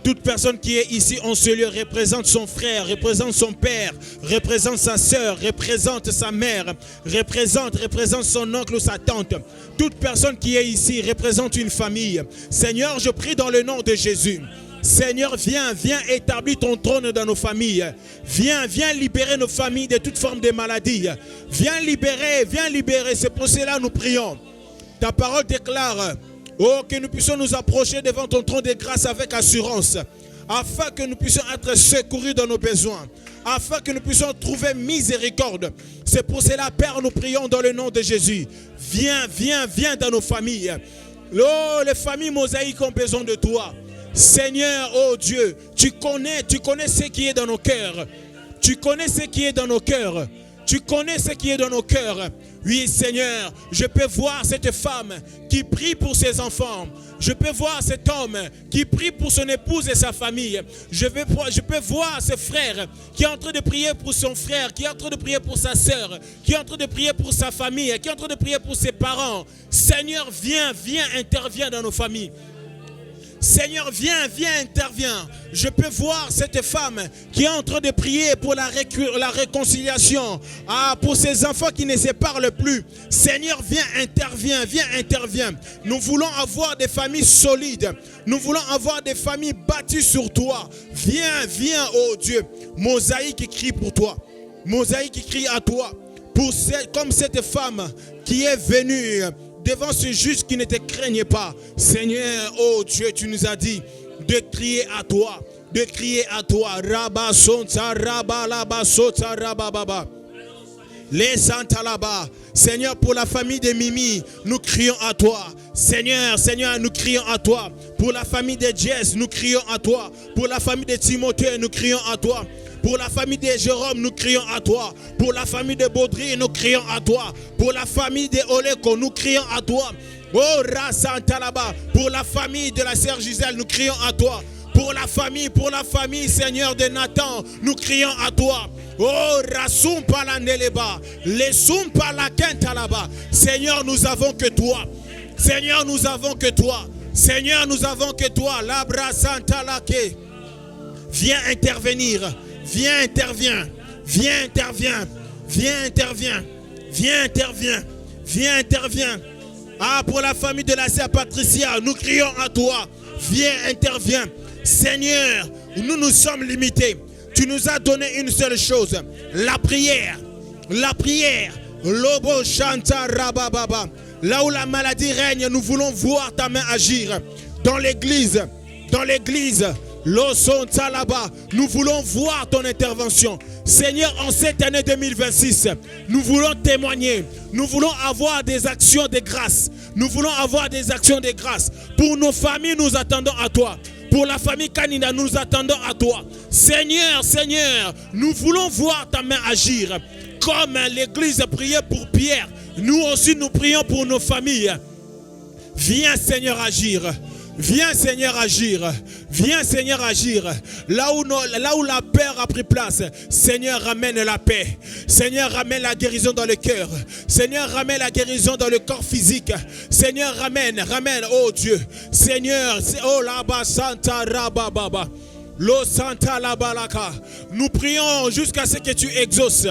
Toute personne qui est ici en ce lieu représente son frère, représente son père, représente sa soeur, représente sa mère, représente son oncle ou sa tante. Toute personne qui est ici représente une famille. Seigneur, je prie dans le nom de Jésus. Seigneur, viens établir ton trône dans nos familles. Viens libérer nos familles de toute forme de maladie. Viens libérer. C'est pour cela que nous prions. Ta parole déclare que nous puissions nous approcher devant ton trône de grâce avec assurance, afin que nous puissions être secourus dans nos besoins, afin que nous puissions trouver miséricorde. C'est pour cela, Père, nous prions dans le nom de Jésus. Viens dans nos familles. Oh, les familles mosaïques ont besoin de toi. Seigneur, oh Dieu, tu connais ce qui est dans nos cœurs. Tu connais ce qui est dans nos cœurs. Tu connais ce qui est dans nos cœurs. Oui, Seigneur, je peux voir cette femme qui prie pour ses enfants. Je peux voir cet homme qui prie pour son épouse et sa famille. Je peux voir ce frère qui est en train de prier pour son frère, qui est en train de prier pour sa soeur, qui est en train de prier pour sa famille, qui est en train de prier pour ses parents. Seigneur, viens, interviens dans nos familles. Seigneur, viens, interviens. Je peux voir cette femme qui est en train de prier pour la réconciliation, pour ses enfants qui ne se parlent plus. Seigneur, viens, interviens. Nous voulons avoir des familles solides. Nous voulons avoir des familles bâties sur toi. Viens, oh Dieu. Mosaïque qui crie pour toi. Mosaïque qui crie à toi. Comme cette femme qui est venue devant ce juge qui ne te craignait pas. Seigneur, oh Dieu, tu nous as dit de crier à toi. Rabba sonta, rabba laba sota, rabba baba. Les santa là-bas. Seigneur, pour la famille de Mimi, nous crions à toi. Seigneur, nous crions à toi. Pour la famille de Jess, nous crions à toi. Pour la famille de Timothée, nous crions à toi. Pour la famille de Jérôme, nous crions à toi. Pour la famille de Baudry, nous crions à toi. Pour la famille de Oleko, nous crions à toi. Oh, Rasanta là-bas. Pour la famille de la sœur Gisèle, nous crions à toi. Pour la famille, Seigneur de Nathan, nous crions à toi. Oh, Rasum Palaneleba, les Sum Palakenta là-bas. Seigneur, nous avons que toi. Seigneur, nous avons que toi. Labra Santa Lake. Viens intervenir. Viens, interviens. Pour la famille de la sœur Patricia, nous crions à toi. Viens, interviens. Seigneur, nous sommes limités. Tu nous as donné une seule chose, la prière. Lobo Shanta Rabababa. Là où la maladie règne, nous voulons voir ta main agir. Dans l'église. Là-bas, nous voulons voir ton intervention. Seigneur, en cette année 2026, nous voulons témoigner. Nous voulons avoir des actions de grâce. Pour nos familles, nous attendons à toi. Pour la famille Kanina, nous attendons à toi. Seigneur, nous voulons voir ta main agir. Comme l'église priait pour Pierre, nous aussi nous prions pour nos familles. Viens, Seigneur, agir. Là où la peur a pris place, Seigneur, ramène la paix. Seigneur, ramène la guérison dans le cœur. Seigneur, ramène la guérison dans le corps physique. Seigneur, ramène, oh Dieu. Seigneur, oh là-bas, Santa Rabababa. Lo Santa Labalaka. Nous prions jusqu'à ce que tu exauces.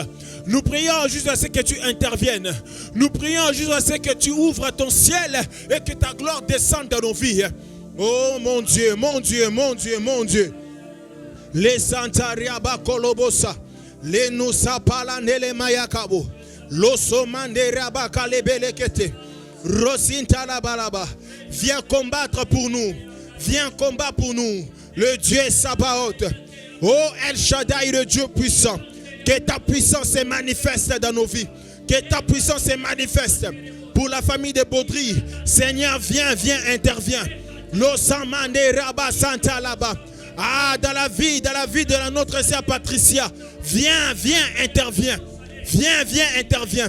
Nous prions jusqu'à ce que tu interviennes. Nous prions jusqu'à ce que tu ouvres ton ciel et que ta gloire descende dans nos vies. Oh mon Dieu. Les Santa Riaba Kolobosa. Les Nusa Palanele Mayakabo. Losomande Rabaka Lebelekete. Rosinta Labalaba. Viens combattre pour nous. Le Dieu Sabaoth. Oh El Shaddai, le Dieu puissant. Que ta puissance se manifeste dans nos vies. Que ta puissance se manifeste. Pour la famille de Baudry, Seigneur, viens, interviens. Losamande Rabba Santa là-bas. Dans la vie de notre sœur Patricia. Viens, interviens. Interviens.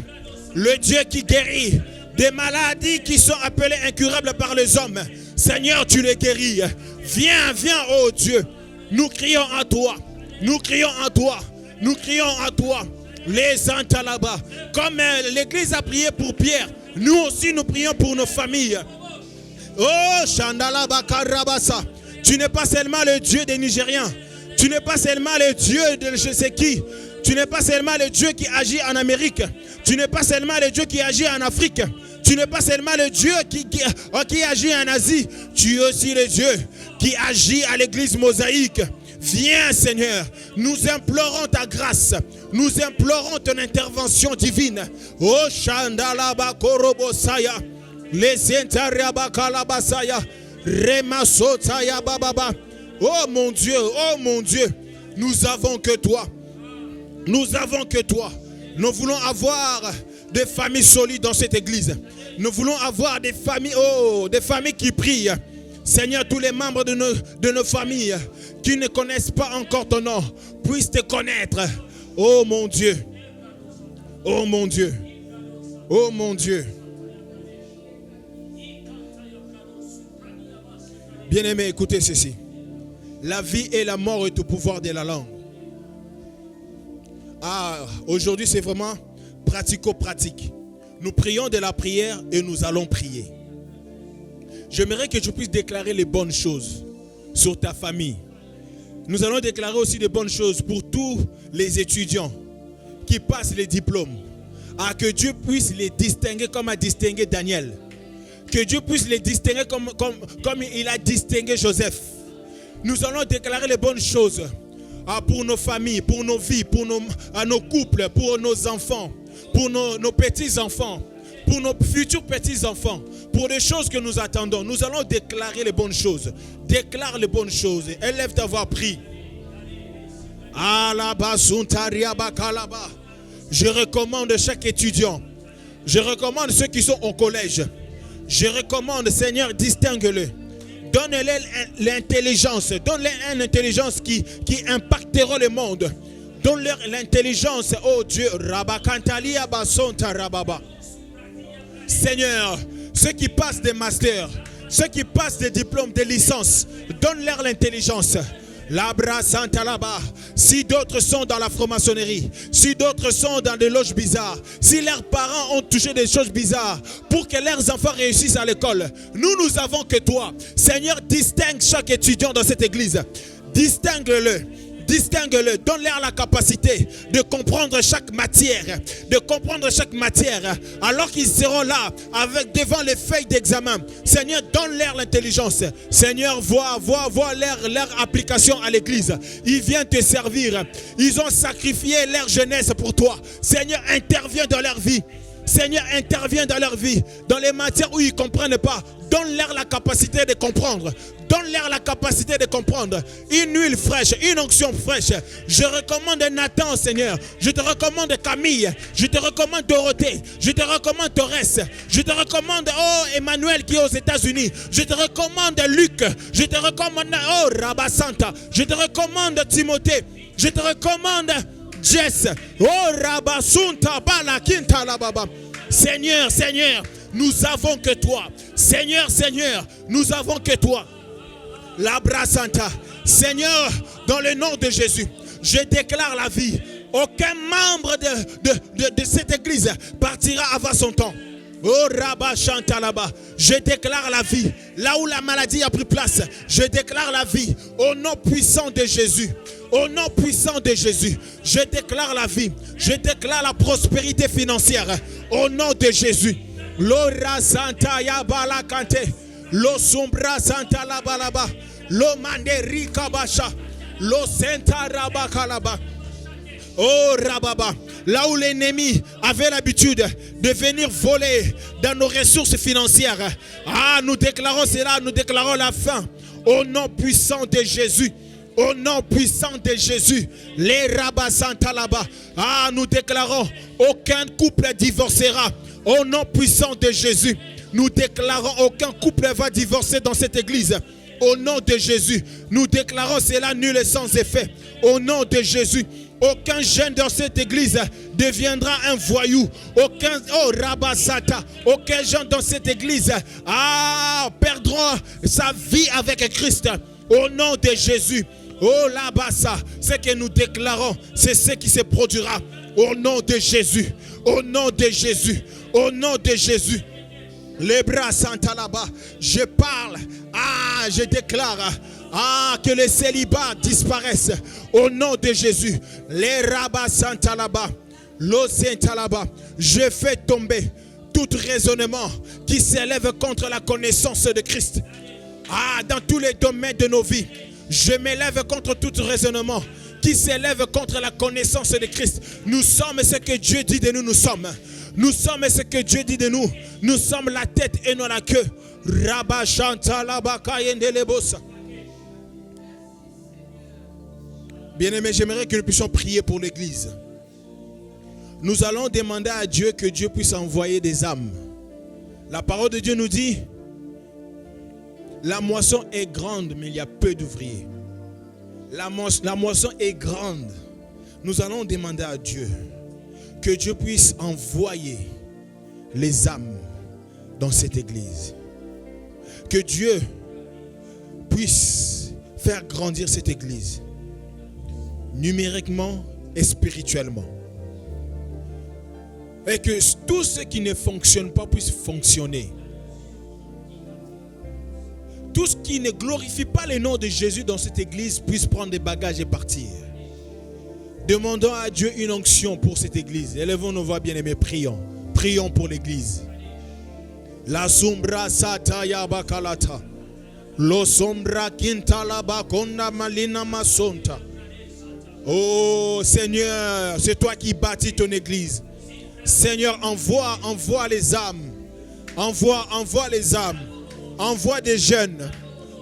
Le Dieu qui guérit des maladies qui sont appelées incurables par les hommes. Seigneur, tu les guéris. Viens, oh Dieu. Nous crions à toi. Les Antalaba. Comme l'église a prié pour Pierre, nous aussi nous prions pour nos familles. Oh, Chandalaba Karabasa. Tu n'es pas seulement le Dieu des Nigériens. Tu n'es pas seulement le Dieu de je sais qui. Tu n'es pas seulement le Dieu qui agit en Amérique. Tu n'es pas seulement le Dieu qui agit en Afrique. Tu n'es pas seulement le Dieu qui agit en Asie. Tu es aussi le Dieu qui agit à l'église mosaïque. Viens Seigneur, nous implorons ta grâce. Nous implorons ton intervention divine. Oh Shandalaba Korobosaya. Les Entariaba Kalabasaya. Remasotaya Bababa. Oh mon Dieu, nous avons que toi. Nous avons que toi. Nous voulons avoir des familles solides dans cette église. Nous voulons avoir des familles, des familles qui prient. Seigneur, tous les membres de nos familles qui ne connaissent pas encore ton nom puissent te connaître. Oh mon Dieu. Oh mon Dieu. Oh mon Dieu. Bien-aimés, écoutez ceci. La vie et la mort est au pouvoir de la langue. Aujourd'hui c'est vraiment pratico-pratique. Nous prions de la prière et nous allons prier. J'aimerais que tu puisses déclarer les bonnes choses sur ta famille. Nous allons déclarer aussi des bonnes choses pour tous les étudiants qui passent les diplômes. Que Dieu puisse les distinguer comme a distingué Daniel. Que Dieu puisse les distinguer comme il a distingué Joseph. Nous allons déclarer les bonnes choses pour nos familles, pour nos vies, pour nos couples, pour nos enfants, pour nos petits-enfants, pour nos futurs petits-enfants, pour les choses que nous attendons. Nous allons déclarer les bonnes choses. Déclare les bonnes choses. Élève ta voix, prie. Je recommande chaque étudiant. Je recommande ceux qui sont au collège. Je recommande, Seigneur, distingue-le. Donne-leur l'intelligence. Donne-leur une intelligence qui impactera le monde. Donne-leur l'intelligence, oh Dieu. Seigneur, ceux qui passent des masters, ceux qui passent des diplômes, des licences, donne-leur l'intelligence. Labra Santa Laba. Si d'autres sont dans la franc-maçonnerie, si d'autres sont dans des loges bizarres, si leurs parents ont touché des choses bizarres pour que leurs enfants réussissent à l'école, nous avons que toi. Seigneur, distingue chaque étudiant dans cette église. Distingue-le. Distingue-le, donne-leur la capacité de comprendre chaque matière, alors qu'ils seront là devant les feuilles d'examen. Seigneur, donne-leur l'intelligence. Seigneur, vois leur application à l'église. Ils viennent te servir. Ils ont sacrifié leur jeunesse pour toi. Seigneur, interviens dans leur vie. Seigneur, interviens dans leur vie, dans les matières où ils ne comprennent pas. Donne-leur la capacité de comprendre. Donne-leur la capacité de comprendre. Une huile fraîche, une onction fraîche. Je recommande Nathan, Seigneur. Je te recommande Camille. Je te recommande Dorothée. Je te recommande Torres. Je te recommande, Emmanuel qui est aux États-Unis. Je te recommande Luc. Je te recommande, Rabasanta. Je te recommande Timothée. Je te recommande Jess. Rabasunta Balakinta Lababa. Seigneur, nous avons que toi. Seigneur, nous avons que toi. Labra Santa. Seigneur, dans le nom de Jésus, je déclare la vie. Aucun membre de cette église partira avant son temps. Oh Rabba Chanta là-bas. Je déclare la vie. Là où la maladie a pris place, je déclare la vie. Au nom puissant de Jésus. Au nom puissant de Jésus, je déclare la vie. Je déclare la prospérité financière. Au nom de Jésus. L'ora Santa Yabala Kante. Lo Sombra Santa Labalaba. Lo Manderi Kabasha. Lo Senta Rabakalaba. Oh Rababa. Là où l'ennemi avait l'habitude de venir voler dans nos ressources financières. Nous déclarons cela, nous déclarons la fin. Au nom puissant de Jésus. Au nom puissant de Jésus, les rabbins Santa là-bas. Nous déclarons aucun couple divorcera. Au nom puissant de Jésus, nous déclarons aucun couple va divorcer dans cette église. Au nom de Jésus, nous déclarons cela nul et sans effet. Au nom de Jésus, aucun jeune dans cette église deviendra un voyou. Aucun Rabasata, aucun jeune dans cette église perdra sa vie avec Christ. Au nom de Jésus. Oh là-bas, ça, ce que nous déclarons, c'est ce qui se produira. Au nom de Jésus. Au nom de Jésus. Au nom de Jésus. Les bras Santa là-bas. Je parle. Je déclare. Que les célibats disparaissent. Au nom de Jésus. Les rabats Santa là-bas. L'Osenta là-bas. Je fais tomber tout raisonnement qui s'élève contre la connaissance de Christ. Dans tous les domaines de nos vies. Je m'élève contre tout raisonnement qui s'élève contre la connaissance de Christ. Nous sommes ce que Dieu dit de nous, nous sommes. Nous sommes ce que Dieu dit de nous. Nous sommes la tête et non la queue. Bien-aimés, j'aimerais que nous puissions prier pour l'Église. Nous allons demander à Dieu que Dieu puisse envoyer des âmes. La parole de Dieu nous dit: la moisson est grande, mais il y a peu d'ouvriers. La moisson est grande. Nous allons demander à Dieu que Dieu puisse envoyer les âmes dans cette église. Que Dieu puisse faire grandir cette église, numériquement et spirituellement. Et que tout ce qui ne fonctionne pas puisse fonctionner. Tout ce qui ne glorifie pas le nom de Jésus dans cette église puisse prendre des bagages et partir. Demandons à Dieu une onction pour cette église. Élevons nos voix, bien-aimés, prions. Prions pour l'église. La sombra sataya bakalata. Lo sombra kintala bakonda malina masonta. Oh Seigneur, c'est toi qui bâtis ton église. Seigneur, envoie les âmes. Envoie les âmes. Envoie des jeunes,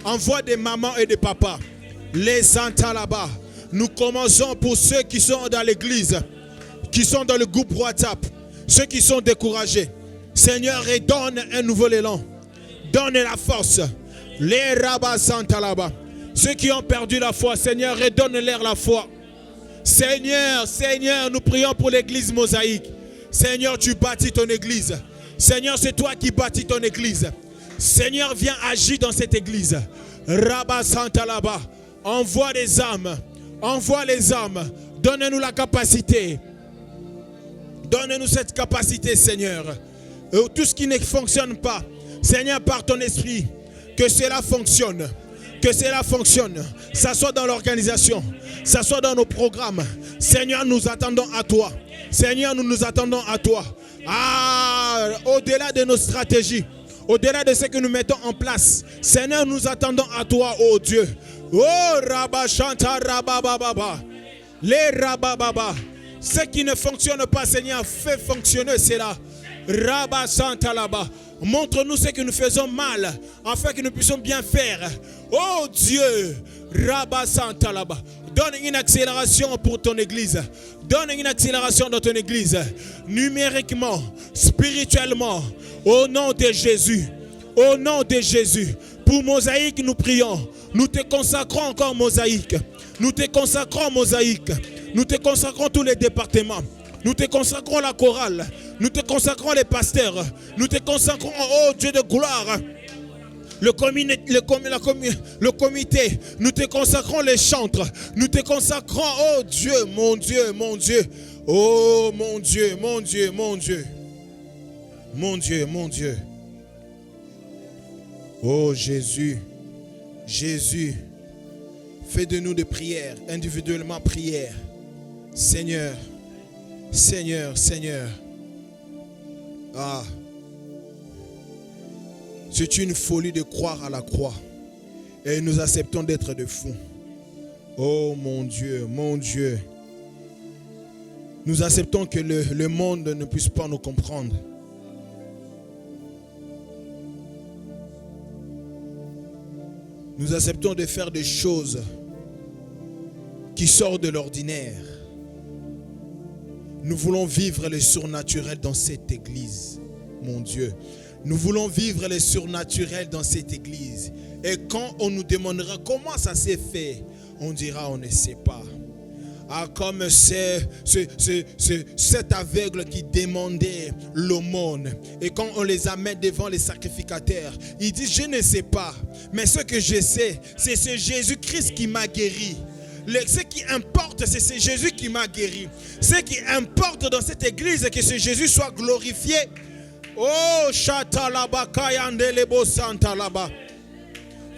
envoie des mamans et des papas. Les santas là-bas. Nous commençons pour ceux qui sont dans l'église, qui sont dans le groupe WhatsApp, ceux qui sont découragés. Seigneur, redonne un nouvel élan. Donne la force. Les rabbins santas là-bas. Ceux qui ont perdu la foi, Seigneur, redonne-leur la foi. Seigneur, nous prions pour l'église mosaïque. Seigneur, tu bâtis ton église. Seigneur, c'est toi qui bâtis ton église. Seigneur, viens agir dans cette église. Rabba Santa là-bas. Envoie les âmes. Envoie les âmes. Donne-nous la capacité. Donne-nous cette capacité, Seigneur. Tout ce qui ne fonctionne pas, Seigneur, par ton esprit, que cela fonctionne. Que cela fonctionne. Ça soit dans l'organisation. Ça soit dans nos programmes. Seigneur, nous attendons à toi. Seigneur, nous attendons à toi. Au-delà de nos stratégies. Au-delà de ce que nous mettons en place, Seigneur, nous attendons à toi, oh Dieu. Oh Rabba Shanta Rabba Baba. Les Rabba Baba. Ce qui ne fonctionne pas, Seigneur, fais fonctionner cela. Rabba Shanta là-bas. Montre-nous ce que nous faisons mal, afin que nous puissions bien faire. Oh Dieu, Rabba Shanta là-bas. Donne une accélération pour ton église. Donne une accélération dans ton église. Numériquement, spirituellement. Au nom de Jésus. Au nom de Jésus. Pour Mosaïque, nous prions. Nous te consacrons encore Mosaïque. Nous te consacrons Mosaïque. Nous te consacrons tous les départements. Nous te consacrons la chorale. Nous te consacrons les pasteurs. Nous te consacrons, oh Dieu de gloire, le comité, nous te consacrons les chantres, nous te consacrons, oh Dieu, mon Dieu, mon Dieu, oh mon Dieu, mon Dieu, mon Dieu, mon Dieu, mon Dieu, oh Jésus, Jésus, fais de nous des prières, individuellement prières, Seigneur, Seigneur, Seigneur, c'est une folie de croire à la croix. Et nous acceptons d'être des fous. Oh mon Dieu, mon Dieu. Nous acceptons que le monde ne puisse pas nous comprendre. Nous acceptons de faire des choses qui sortent de l'ordinaire. Nous voulons vivre le surnaturel dans cette église, mon Dieu. Nous voulons vivre le surnaturel dans cette église. Et quand on nous demandera comment ça s'est fait, on dira on ne sait pas. Comme cet aveugle qui demandait l'aumône. Et quand on les amène devant les sacrificateurs, ils disent je ne sais pas. Mais ce que je sais, c'est ce Jésus-Christ qui m'a guéri. Ce qui importe, c'est Jésus qui m'a guéri. Ce qui importe dans cette église, c'est que ce Jésus soit glorifié. Oh, Chatalabakayandelebo Santalaba.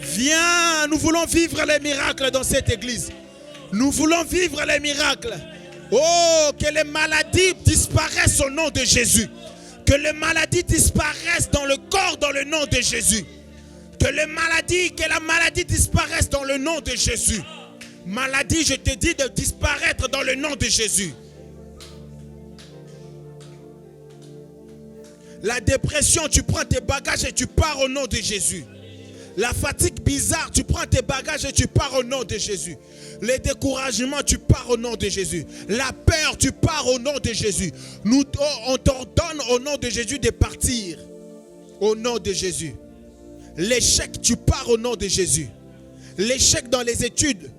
Viens, nous voulons vivre les miracles dans cette église. Nous voulons vivre les miracles. Oh, que les maladies disparaissent au nom de Jésus. Que les maladies disparaissent dans le corps, dans le nom de Jésus. Que la maladie disparaisse dans le nom de Jésus. Maladie, je te dis de disparaître dans le nom de Jésus. La dépression, tu prends tes bagages et tu pars au nom de Jésus. La fatigue bizarre, tu prends tes bagages et tu pars au nom de Jésus. Les découragements, tu pars au nom de Jésus. La peur, tu pars au nom de Jésus. On t'ordonne au nom de Jésus de partir. Au nom de Jésus. L'échec, tu pars au nom de Jésus. L'échec dans les études,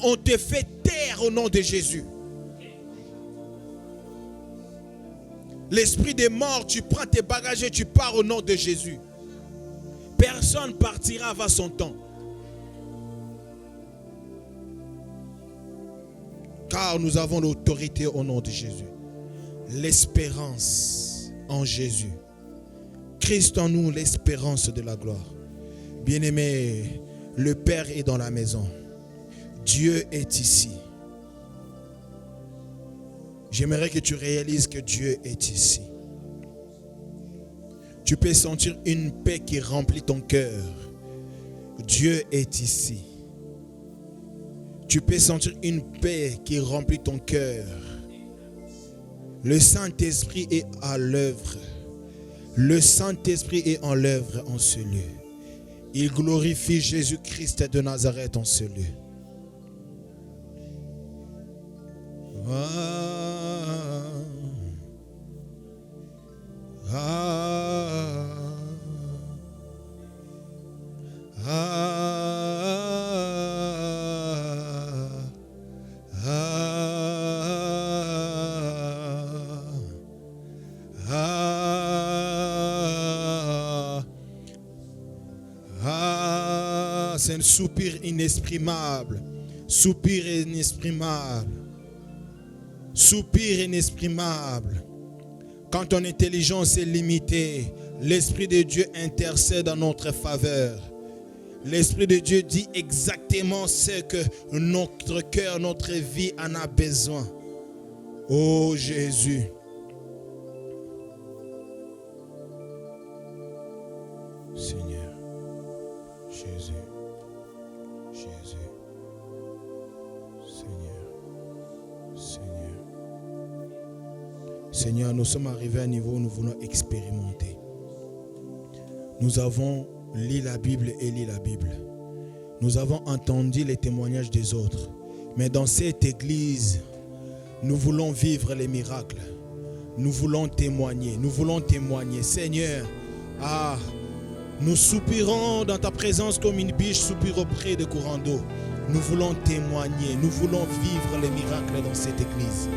on te fait taire au nom de Jésus. L'esprit des morts, tu prends tes bagages et tu pars au nom de Jésus. Personne partira avant son temps. Car nous avons l'autorité au nom de Jésus. L'espérance en Jésus. Christ en nous, l'espérance de la gloire. Bien-aimé, le Père est dans la maison. Dieu est ici. J'aimerais que tu réalises que Dieu est ici. Tu peux sentir une paix qui remplit ton cœur. Dieu est ici. Tu peux sentir une paix qui remplit ton cœur. Le Saint-Esprit est à l'œuvre. Le Saint-Esprit est en l'œuvre en ce lieu. Il glorifie Jésus-Christ de Nazareth en ce lieu. C'est un soupir inexprimable. Soupir inexprimable. Soupir inexprimable. Quand ton intelligence est limitée, l'Esprit de Dieu intercède en notre faveur. L'Esprit de Dieu dit exactement ce que notre cœur, notre vie en a besoin. Oh Jésus. Seigneur. Jésus. Jésus. Seigneur, nous sommes arrivés à un niveau où nous voulons expérimenter. Nous avons lu la Bible et lu la Bible. Nous avons entendu les témoignages des autres. Mais dans cette église, nous voulons vivre les miracles. Nous voulons témoigner. Nous voulons témoigner. Seigneur, nous soupirons dans ta présence comme une biche soupire auprès des courants d'eau. Nous voulons témoigner. Nous voulons vivre les miracles dans cette église.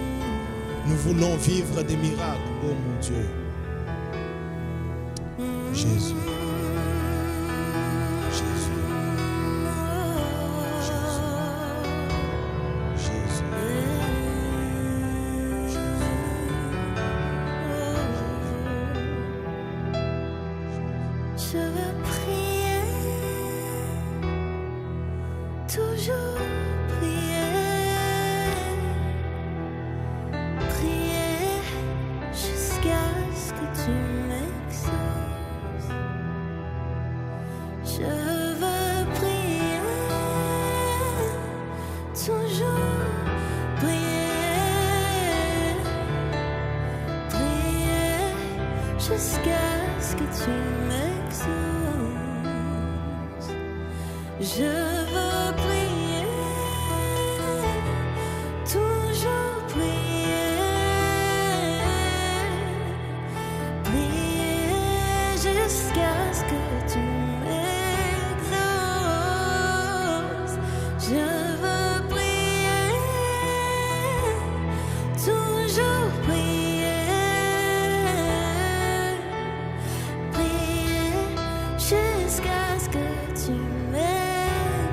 Nous voulons vivre des miracles, oh mon Dieu. Jésus. Jésus. Jésus. Je veux prier, toujours prier, prier jusqu'à ce que tu m'exauces. Je veux prier, toujours prier, prier jusqu'à ce que tu m'exauces. Je veux prier, toujours prier, prier jusqu'à ce que tu m'exauces. Je veux prier, toujours prier, prier jusqu'à ce que tu m'exauces.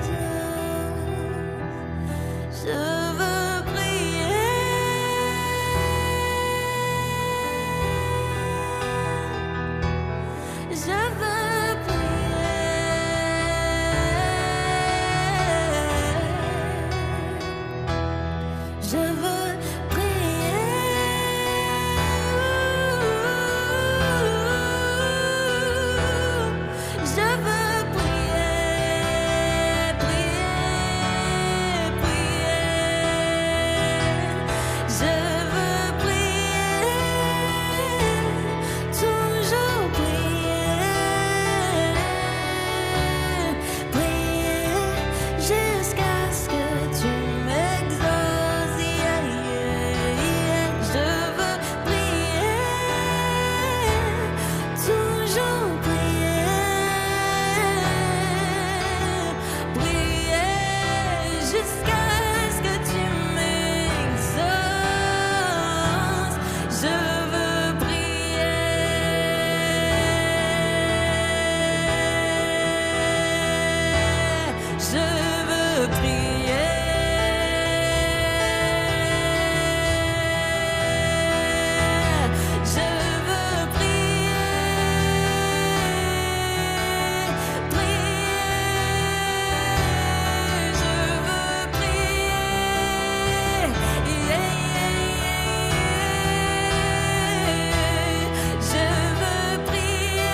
veux prier. Je veux prier, prier. Je veux prier. Je veux prier.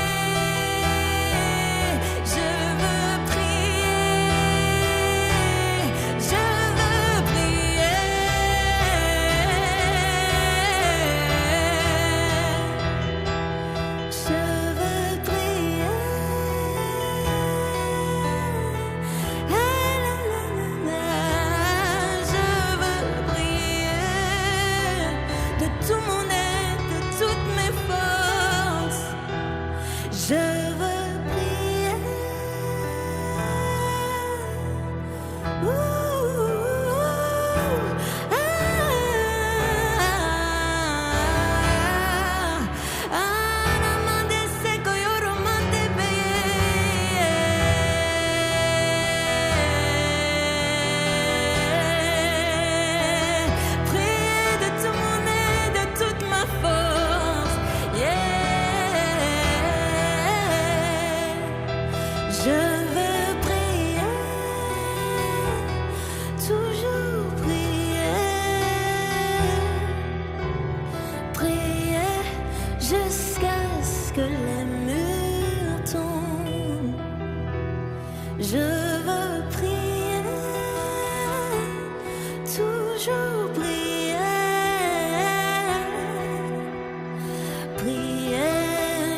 Je veux prier. Je veux de tout mon être, de toutes mes forces. Je veux prier. Prier de tout mon être, de toute ma force. Je veux prier, toujours prier, prier jusqu'à ce que les murs tombent. Je veux prier, toujours prier, prier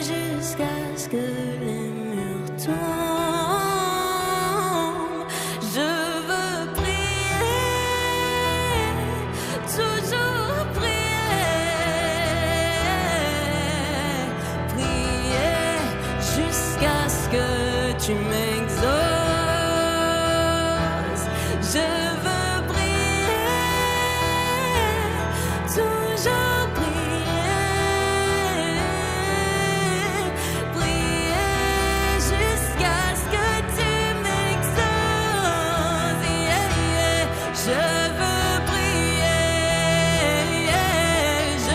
jusqu'à ce que les murs tombent. Je veux prier, toujours prier, prier jusqu'à ce que tu m'exauces. Je veux prier, toujours prier, prier jusqu'à ce que tu m'exauces. Je veux prier,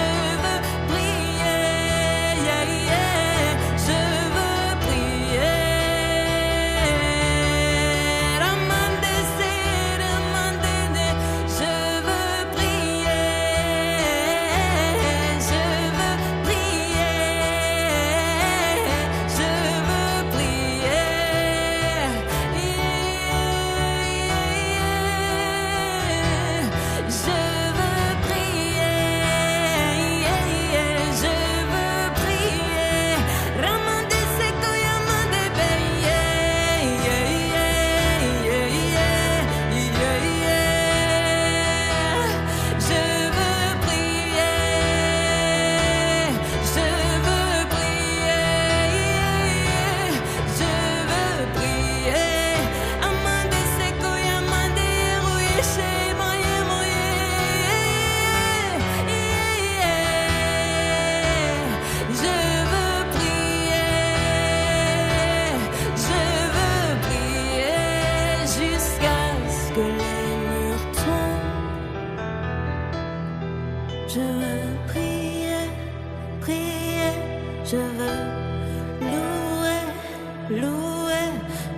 je veux prier, je veux prier.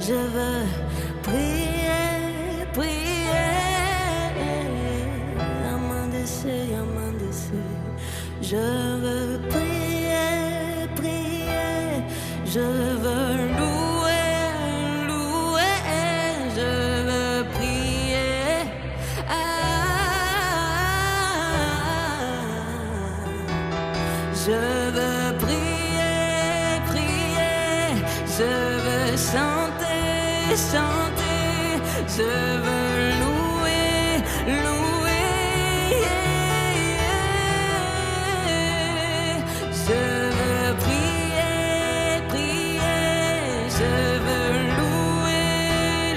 Je veux prier, prier. Amandessé, amandessé. Je veux prier, prier. Je veux louer, louer. Je veux prier. Je veux prier, prier. Je veux chanter, chanter. Je veux louer, louer. Je veux prier, prier. Je veux louer,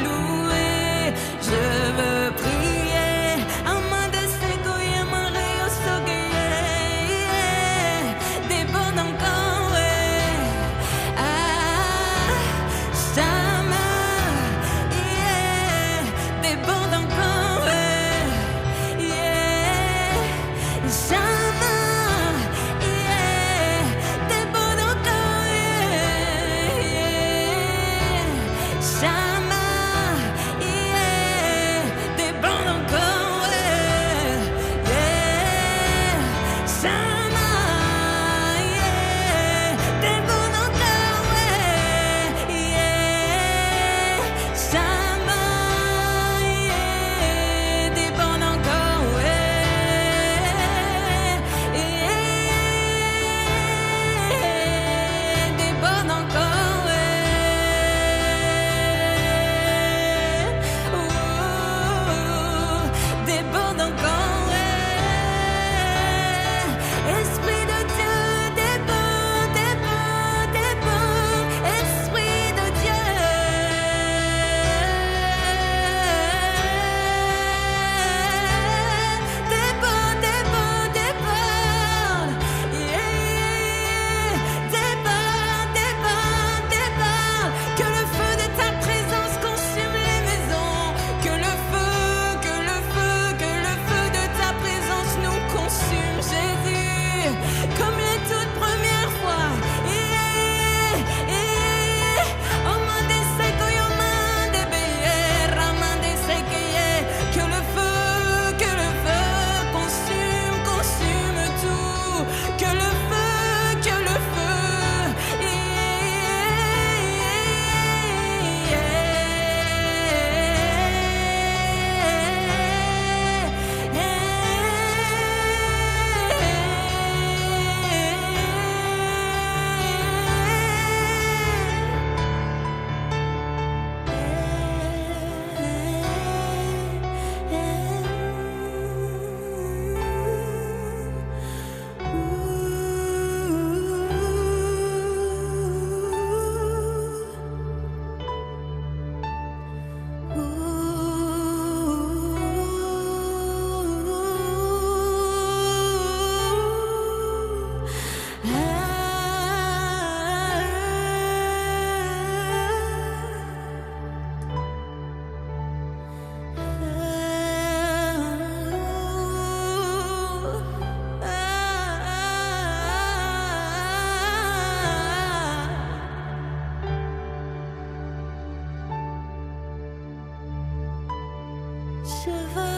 louer. Je veux prier. Amandessé, koyama, reyo, sogueye. Des bonnes encore, ouais. Sama, yeah. Des je veux